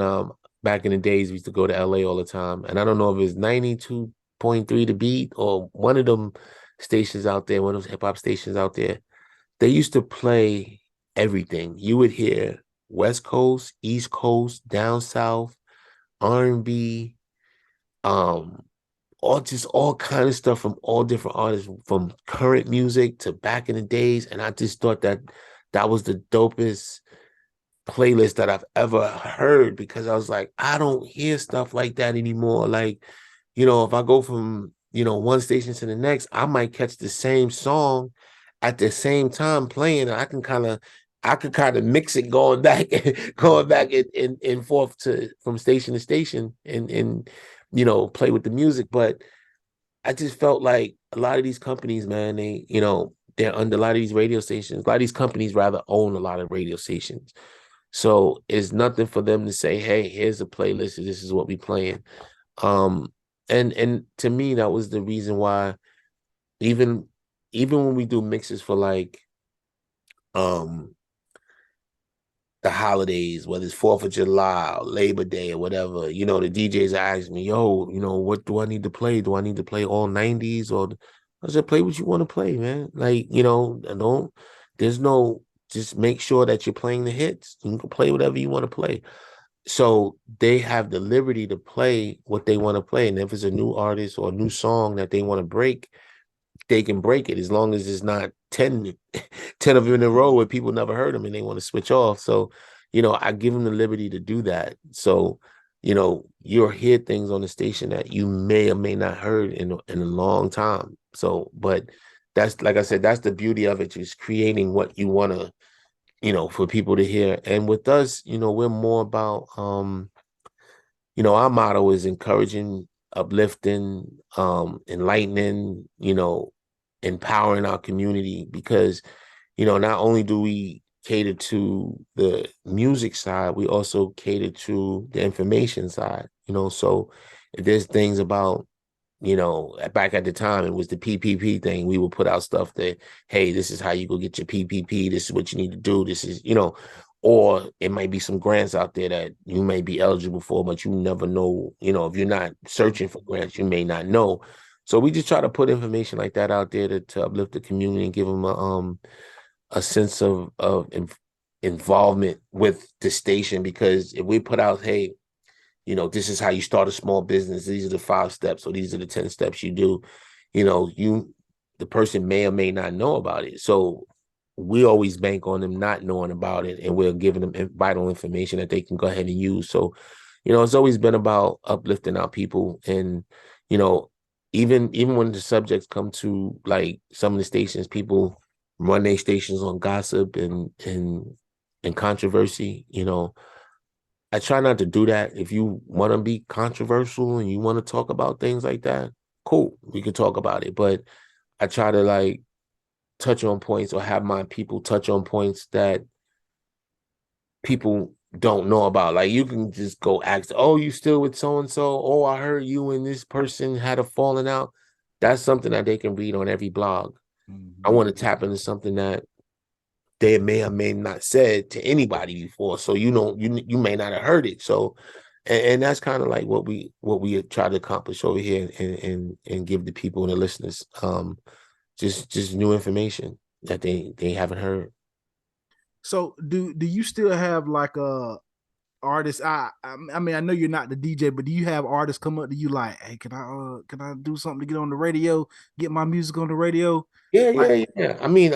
back in the days, we used to go to LA all the time. And I don't know if it's 92.3 The Beat or one of them stations out there, one of those hip hop stations out there. They used to play everything. You would hear West Coast, East Coast, down south, R&B, all kind of stuff from all different artists, from current music to back in the days. And I just thought that was the dopest playlist that I've ever heard, because I was like, I don't hear stuff like that anymore. Like, if I go from, one station to the next, I might catch the same song at the same time playing. I could kind of mix it going back, and forth from station to station, and play with the music. But I just felt like a lot of these companies, man, they're under a lot of these radio stations. A lot of these companies rather own a lot of radio stations. So it's nothing for them to say, hey, here's a playlist, this is what we playing. And to me, that was the reason why even when we do mixes for like um the holidays, whether it's 4th of July or Labor Day or whatever, the DJs ask me, yo, what do I need to play? Do I need to play all 90s? Or I said, play what you want to play, man. Like, just make sure that you're playing the hits. You can play whatever you want to play. So they have the liberty to play what they want to play. And if it's a new artist or a new song that they want to break, they can break it as long as it's not 10 of them in a row where people never heard them and they want to switch off. So, I give them the liberty to do that. So, you'll hear things on the station that you may or may not heard in a long time. So, but that's, like I said, that's the beauty of it, just creating what you want to, for people to hear. And with us, we're more about, our motto is encouraging, uplifting, enlightening, empowering our community, because, not only do we cater to the music side, we also cater to the information side, so if there's things about, back at the time, it was the PPP thing. We would put out stuff that, hey, this is how you go get your PPP. This is what you need to do. This is, or it might be some grants out there that you may be eligible for, but you never know, if you're not searching for grants, you may not know. So we just try to put information like that out there to uplift the community and give them a sense of involvement with the station. Because if we put out, hey, this is how you start a small business. These are the 5 steps, or these are the 10 steps you do. The person may or may not know about it. So we always bank on them not knowing about it, and we're giving them vital information that they can go ahead and use. So, it's always been about uplifting our people. And, even when the subjects come to, like, some of the stations, people run their stations on gossip and controversy, I try not to do that. If you want to be controversial and you want to talk about things like that, cool, we can talk about it. But I try to, like, touch on points, or have my people touch on points that people don't know about. Like, you can just go ask, oh, you still with so-and-so? Oh, I heard you and this person had a falling out. That's something that they can read on every blog. I want to tap into something that they may or may not said to anybody before. So, you may not have heard it. So, and that's kind of like what we try to accomplish over here, and give the people and the listeners just new information that they haven't heard. So do you still have, like, artists? I mean, I know you're not the DJ, but do you have artists come up to you like, hey, can I do something to get on the radio, get my music on the radio? Yeah. I mean,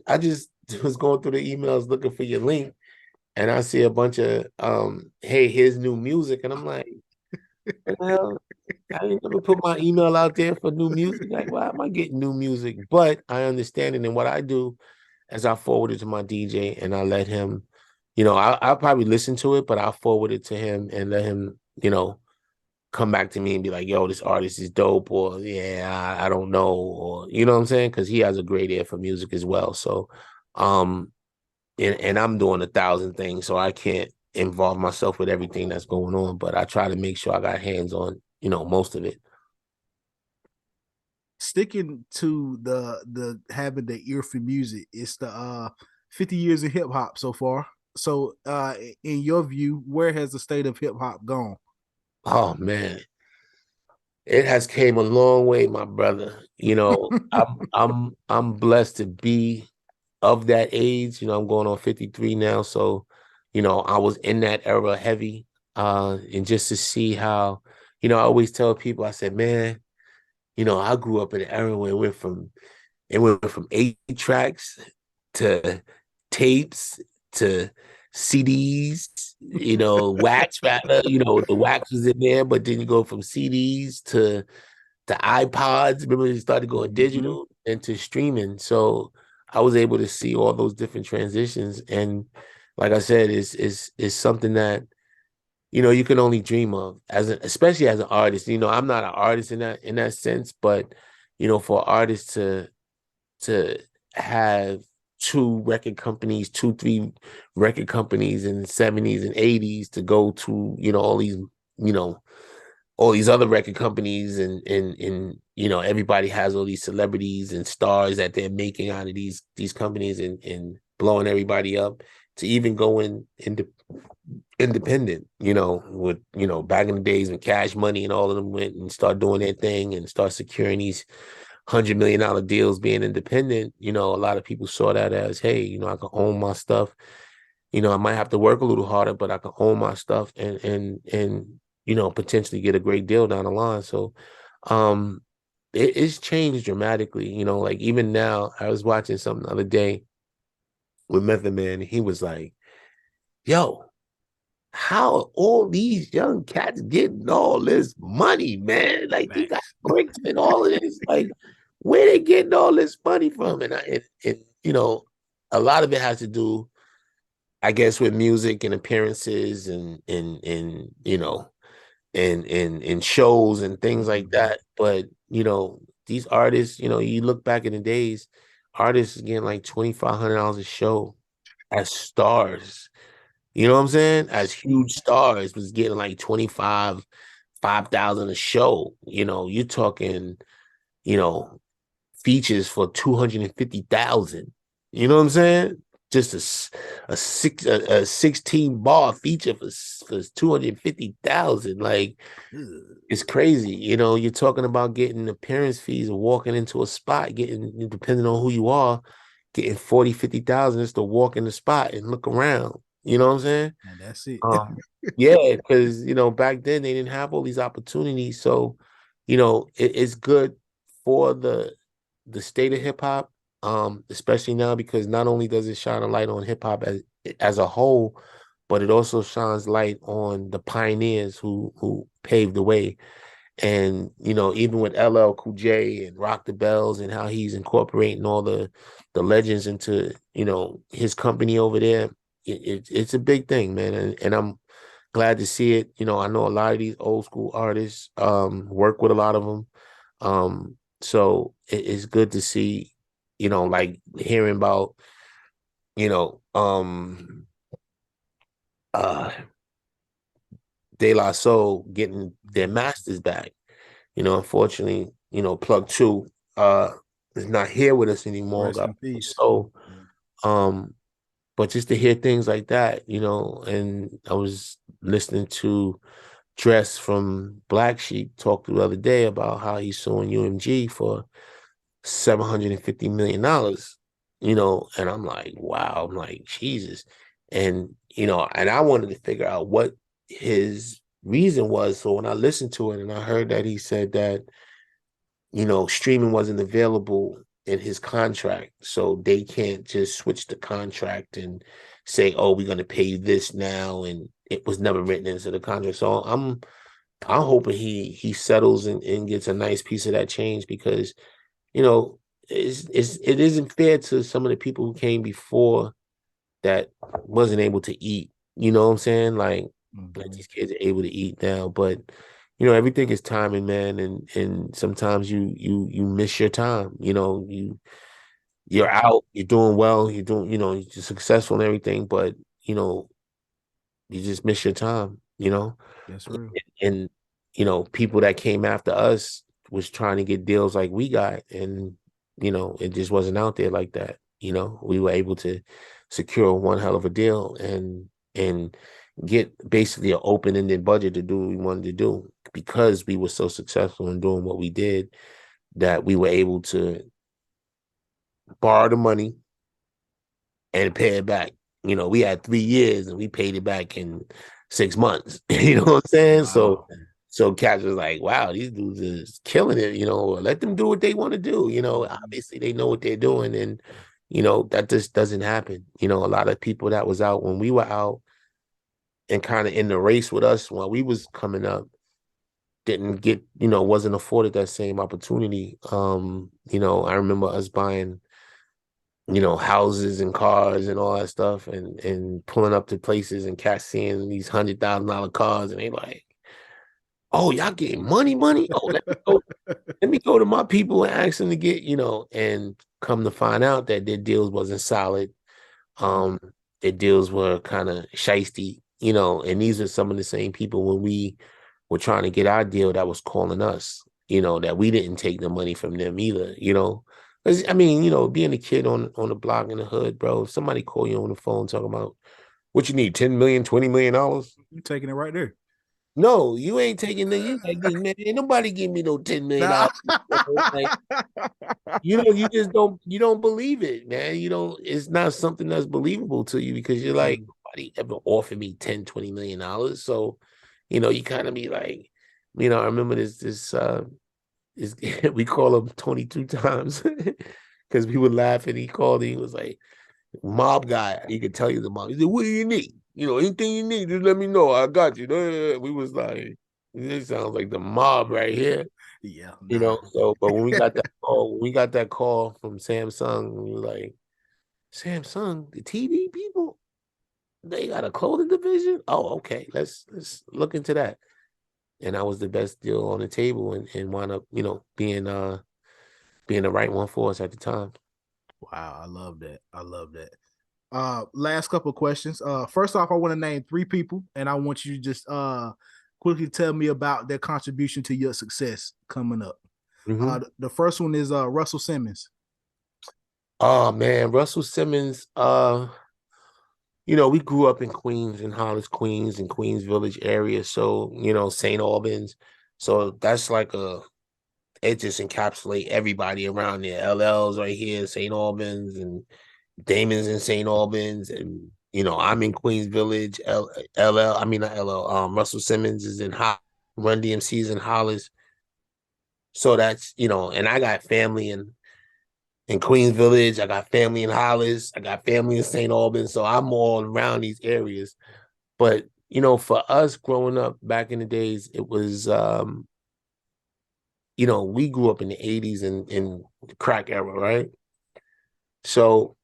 I just was going through the emails looking for your link, and I see a bunch of hey, here's new music, and I'm like, well, I ain't never put my email out there for new music. Like, why am I getting new music? But I understand it, and what I do is I forward it to my DJ, and I let him, I'll probably listen to it, but I'll forward it to him and let him, come back to me and be like, yo, this artist is dope, or yeah, I don't know, or you know what I'm saying? Because he has a great ear for music as well. So, and I'm doing 1,000 things, so I can't involve myself with everything that's going on, but I try to make sure I got hands on, most of it. Sticking to the having the ear for music, it's the 50 years of hip hop so far. So, in your view, where has the state of hip hop gone? Oh man, it has came a long way, my brother. I'm blessed to be of that age. I'm going on 53 now, so I was in that era heavy, and just to see how, I always tell people, I said, man, I grew up in an era where it went from 8 tracks to tapes to CDs, wax rather, the wax was in there, but then you go from CDs to iPods. Remember, it started going digital and to streaming. So I was able to see all those different transitions. And like I said, it's something that, you can only dream of, especially as an artist. I'm not an artist in that sense, but for artists to have 3 record companies in the 70s and 80s, to go to, all these other record companies, and everybody has all these celebrities and stars that they're making out of these companies, and blowing everybody up, to even going independent, with, back in the days when Cash Money and all of them went and start doing their thing and start securing these $100 million deals being independent. A lot of people saw that as, hey, I can own my stuff. I might have to work a little harder, but I can own my stuff and potentially get a great deal down the line. So it's changed dramatically. Like even now, I was watching something the other day with Method Man, and he was like, yo, how are all these young cats getting all this money, man? Like, you got bricks and all of this. Like, where they getting all this money from? And a lot of it has to do, I guess, with music and appearances and shows and things like that. But these artists, you look back in the days, artists getting like $2,500 a show as stars. You know what I'm saying? As huge stars was getting like 5,000 a show. You're talking, features for 250,000. You know what I'm saying? Just a 16 bar feature for 250,000. Like, it's crazy. You're talking about getting appearance fees or walking into a spot, getting, depending on who you are, getting 40, 50,000 just to walk in the spot and look around. You know what I'm saying? And that's it. Yeah, because back then they didn't have all these opportunities. So, it's good for the state of hip hop, especially now, because not only does it shine a light on hip hop as a whole, but it also shines light on the pioneers who paved the way. And even with LL Cool J and Rock the Bells and how he's incorporating all the legends into his company over there. It's a big thing, man, and I'm glad to see it. I know a lot of these old school artists work with a lot of them, so it's good to see, like hearing about De La Soul getting their masters back. Unfortunately, Plug 2 is not here with us anymore. Rest in peace. So but just to hear things like that, and I was listening to Dress from Black Sheep talk the other day about how he's suing UMG for $750 million, and I'm like, wow, I'm like, Jesus. And, and I wanted to figure out what his reason was. So when I listened to it and I heard that he said that, streaming wasn't available in his contract, so they can't just switch the contract and say, oh, we're going to pay you this now, and it was never written into the contract. So I'm hoping he settles and gets a nice piece of that change, because it isn't fair to some of the people who came before that wasn't able to eat. You know what I'm saying? Like these kids are able to eat now, but everything is timing, man, and sometimes you miss your time. You're out, you're doing well, you're doing, you're successful and everything, but you just miss your time. That's real. And people that came after us was trying to get deals like we got, and it just wasn't out there like that. We were able to secure one hell of a deal and get basically an open-ended budget to do what we wanted to do, because we were so successful in doing what we did, that we were able to borrow the money and pay it back. We had 3 years and we paid it back in 6 months. You know what I'm saying? Wow. So Cats was like, wow, these dudes is killing it, let them do what they want to do. Obviously they know what they're doing, and that just doesn't happen. A lot of people that was out when we were out and kind of in the race with us while we was coming up didn't get, wasn't afforded that same opportunity. I remember us buying, houses and cars and all that stuff, and pulling up to places and cats seeing these $100,000 cars, and they like, oh, y'all getting money? Oh, let me go to my people and ask them to get, and come to find out that their deals wasn't solid. Their deals were kind of shiesty, and these are some of the same people when we were trying to get our deal that was calling us, that we didn't take the money from them either, 'Cause, I mean, being a kid on the block in the hood, bro, if somebody call you on the phone talking about what you need, 10 million, $20 million. You taking it right there. No, you ain't taking the you like this, man. Ain't nobody give me no $10 million. Nah. Like, you don't believe it, man. It's not something that's believable to you because you're like, nobody ever offered me 10, $20 million. So, you kind of be like, I remember this we call him 22 times because we would laugh and he called and he was like, mob guy. He could tell you the mob. He said, what do you need? Anything you need, just let me know. I got you. We was like, this sounds like the mob right here. Yeah. Nah. So but when we got that call from Samsung, we were like, Samsung, the TV people, they got a clothing division? Oh, okay. Let's look into that. And that was the best deal on the table and wound up, being the right one for us at the time. Wow, I love that. I love that. Last couple of questions. First off, I want to name 3 people, and I want you to just quickly tell me about their contribution to your success coming up. Mm-hmm. The first one is Russell Simmons. Oh man, Russell Simmons. We grew up in Queens, in Hollis, Queens, and Queens Village area. So, St. Albans. So that's like it just encapsulates everybody around there. LL's right here, St. Albans, and Daymond's in St. Albans, and I'm in Queens Village. I mean not LL. Russell Simmons is in Run DMC's in Hollis. So that's and I got family in Queens Village. I got family in Hollis. I got family in St. Albans. So I'm all around these areas. But for us growing up back in the days, it was we grew up in the 80s and in the crack era, right? So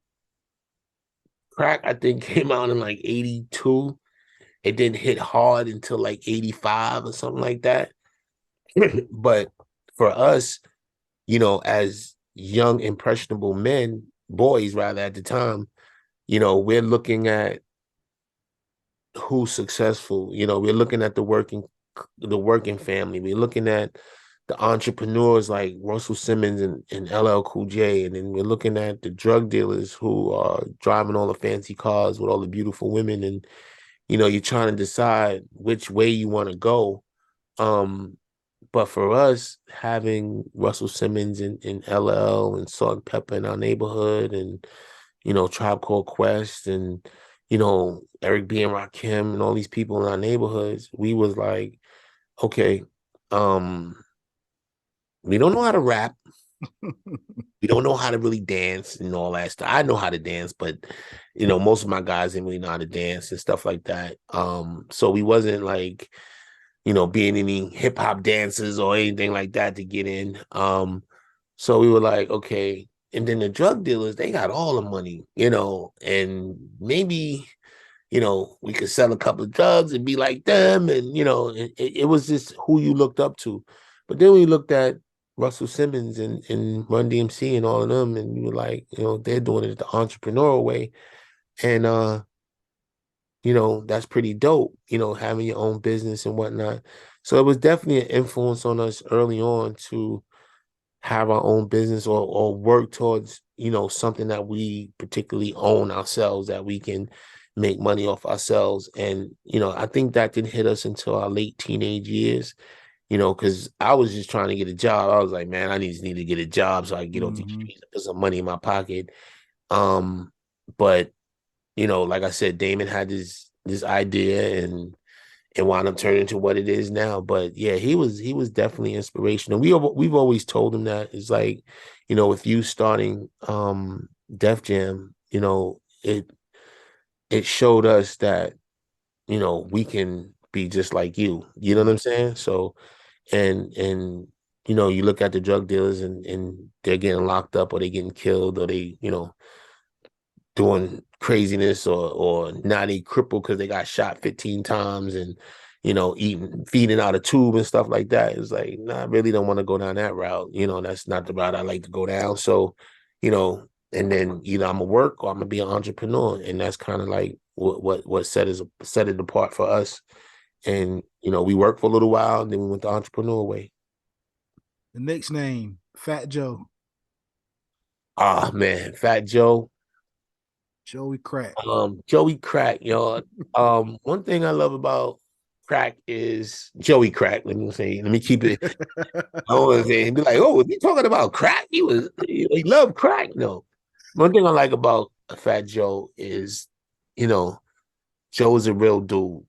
crack, I think, came out in like 82. It didn't hit hard until like 85 or something like that. But for us, as young, impressionable boys rather at the time, we're looking at who's successful. We're looking at the working family. We're looking at the entrepreneurs like Russell Simmons and LL Cool J. And then we're looking at the drug dealers who are driving all the fancy cars with all the beautiful women. And, you're trying to decide which way you want to go. But for us, having Russell Simmons and LL and Salt and Pepper in our neighborhood and, Tribe Called Quest and, Eric B. and Rakim and all these people in our neighborhoods, we was like, okay, we don't know how to rap. We don't know how to really dance and all that stuff. I know how to dance, but most of my guys didn't really know how to dance and stuff like that. So we wasn't like, being any hip hop dancers or anything like that to get in. So we were like, okay. And then the drug dealers, they got all the money, and maybe, we could sell a couple of drugs and be like them. And, it was just who you looked up to. But then we looked at Russell Simmons and Run DMC and all of them, and you were like, they're doing it the entrepreneurial way. And, that's pretty dope, having your own business and whatnot. So it was definitely an influence on us early on to have our own business or work towards, something that we particularly own ourselves, that we can make money off ourselves. And, I think that didn't hit us until our late teenage years, because I was just trying to get a job. I was like, man, I just need to get a job so I can get off the streets and put some money in my pocket. But like I said, Daymond had this idea and it wound up turning into what it is now. But yeah, he was definitely inspirational. We've always told him that it's like, with you starting Def Jam, it showed us that, we can be just like you. You know what I'm saying? So and you look at the drug dealers and they're getting locked up or they getting killed or they, doing craziness or now they crippled because they got shot 15 times and feeding out a tube and stuff like that. It's like, nah, I really don't want to go down that route. That's not the route I like to go down. So, and then either I'm gonna work or I'm gonna be an entrepreneur. And that's kind of like what set it apart for us. And we worked for a little while and then we went the entrepreneur way. The next name, Fat Joe. Ah, man, Fat Joe. Joey Crack. Joey Crack, one thing I love about Crack is Joey Crack. Let me keep it. I don't want to say be like, oh, was he talking about crack? He loved crack. No. One thing I like about Fat Joe is, Joe is a real dude,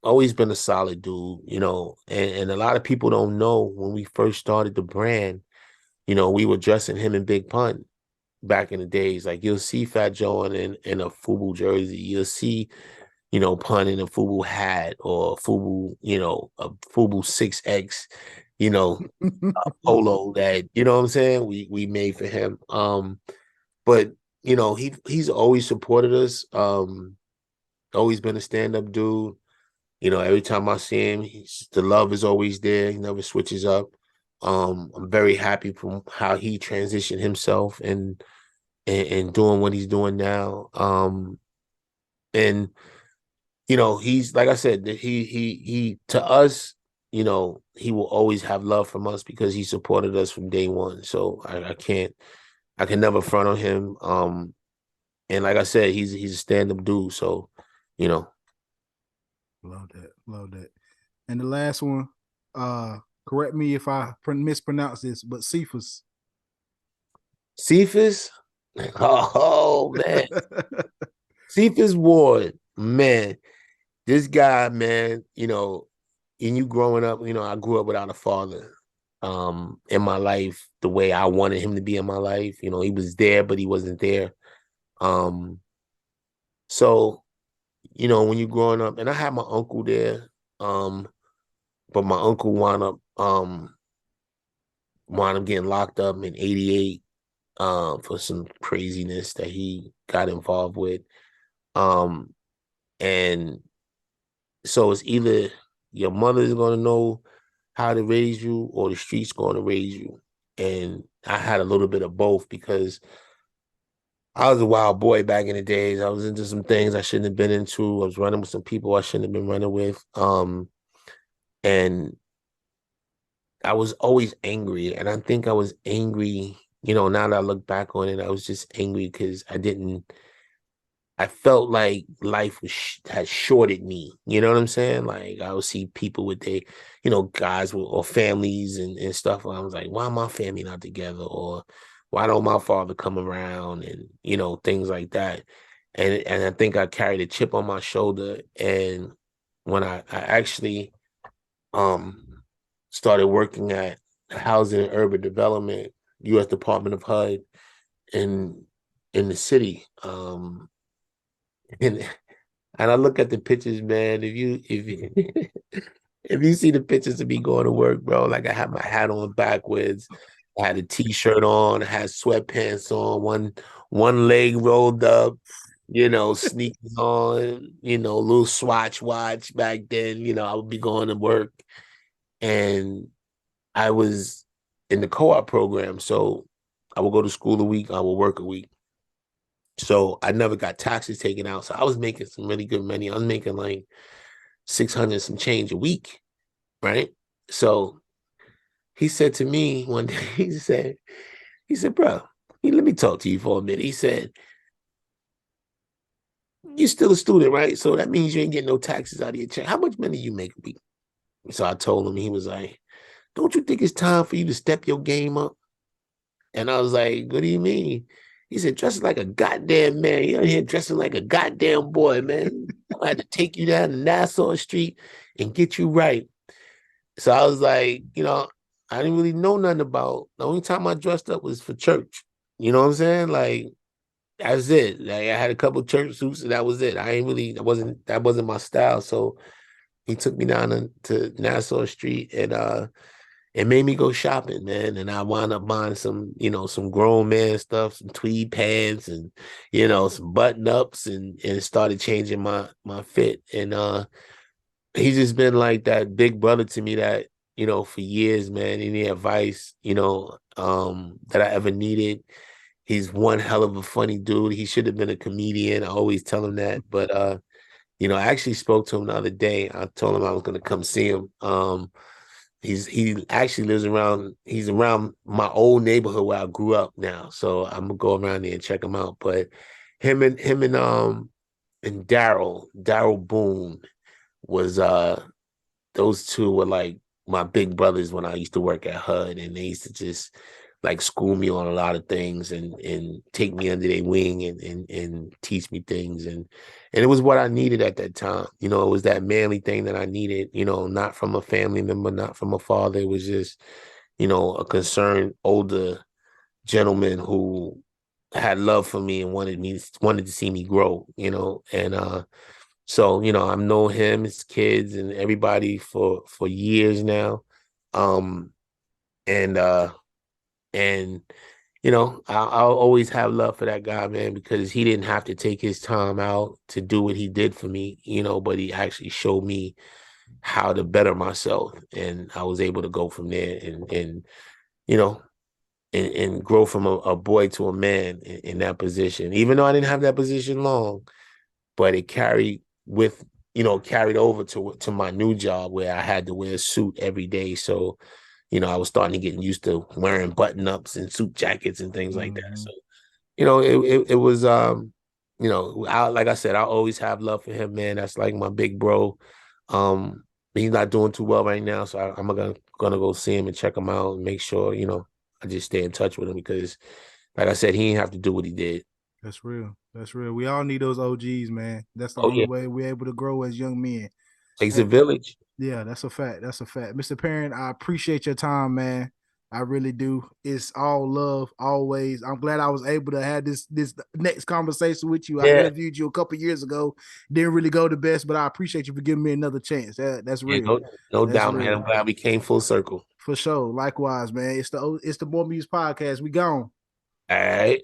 always been a solid dude, and a lot of people don't know when we first started the brand, we were dressing him in Big Pun back in the days. Like you'll see Fat Joe in a FUBU jersey. You'll see, Pun in a FUBU hat or FUBU, a FUBU 6X, polo that, what I'm saying, we made for him. But he's always supported us. Always been a stand-up dude. Every time I see him, the love is always there. He never switches up. I'm very happy from how he transitioned himself and doing what he's doing now. And he's, like I said, he to us, he will always have love from us because he supported us from day one. So I can never front on him. And like I said, he's a stand-up dude. So, Love that. And the last one, correct me if I mispronounce this, but Cephas. Cephas? Oh man. Cephas Ward, man. This guy, man, in you growing up, I grew up without a father in my life the way I wanted him to be in my life. He was there, but he wasn't there. So, when you're growing up, and I had my uncle there, but my uncle wound up getting locked up in 88 for some craziness that he got involved with. And so it's either your mother is going to know how to raise you or the street's going to raise you. And I had a little bit of both because I was a wild boy back in the days. I was into some things I shouldn't have been into. I was running with some people I shouldn't have been running with. And I was always angry. And I think I was angry, now that I look back on it, I was just angry because I felt like life had shorted me. You know what I'm saying? Like I would see people with their, guys or families and stuff. And I was like, why my family not together? Or why don't my father come around? And, things like that. And I think I carried a chip on my shoulder. And when I actually started working at Housing and Urban Development, U.S. Department of HUD in the city, and I look at the pictures, man. If you if you see the pictures of me going to work, bro, like I had my hat on backwards, I had a t-shirt on, I had sweatpants on, one leg rolled up, sneakers on, little Swatch watch back then, I would be going to work. And I was in the co-op program, so I would go to school a week, I would work a week. So I never got taxes taken out. So I was making some really good money. I was making like 600 some change a week, right? So he said to me one day, he said, bro, let me talk to you for a minute. He said, you're still a student, right? So that means you ain't getting no taxes out of your check. How much money you make a week? So I told him, he was like, don't you think it's time for you to step your game up? And I was like, what do you mean? He said, dressing like a goddamn man. You're here dressing like a goddamn boy, man. I had to take you down to Nassau Street and get you right. So I was like, I didn't really know nothing about. The only time I dressed up was for church. You know what I'm saying? Like, that was it. Like, I had a couple of church suits and that was it. That wasn't my style. So he took me down to Nassau Street and it made me go shopping, man. And I wound up buying some, some grown man stuff, some tweed pants and, some button ups and started changing my fit. And he's just been like that big brother to me that, for years, man. Any advice, that I ever needed. He's one hell of a funny dude. He should have been a comedian. I always tell him that. But I actually spoke to him the other day. I told him I was gonna come see him. he actually lives around. He's around my old neighborhood where I grew up now. So I'm gonna go around there and check him out. But him and Daryl Boone was those two were like my big brothers when I used to work at HUD, and they used to just like school me on a lot of things and take me under their wing and teach me things, and it was what I needed at that time. You know, it was that manly thing that I needed, you know, not from a family member, not from a father. It was just, you know, a concerned older gentleman who had love for me and wanted to see me grow, you know. And so, you know, I've known him, his kids, and everybody for years now. Um, and and you know, I'll always have love for that guy, man, because he didn't have to take his time out to do what he did for me, you know, but he actually showed me how to better myself, and I was able to go from there and you know, and grow from a boy to a man in that position. Even though I didn't have that position long, but it carried over to my new job where I had to wear a suit every day. So, you know, I was starting to get used to wearing button-ups and suit jackets and things like that. So, you know, it was you know, like I said, I always have love for him, man. That's like my big bro. He's not doing too well right now, so I'm gonna go see him and check him out and make sure, you know, I just stay in touch with him because, like I said, he didn't have to do what he did. That's real. That's real. We all need those OGs, man. That's the Oh only yeah, way we're able to grow as young men. takes a Hey, village. yeah, that's a fact. That's a fact. Mr. Perrin, I appreciate your time, man. I really do. It's all love, always. I'm glad I was able to have this next conversation with you. I Yeah, interviewed you a couple years ago. Didn't really go the best, but I appreciate you for giving me another chance. That's yeah, real. no That's doubt, man. real. I'm glad we came full circle. For sure. Likewise, man. It's the More Muse podcast. We gone. All right.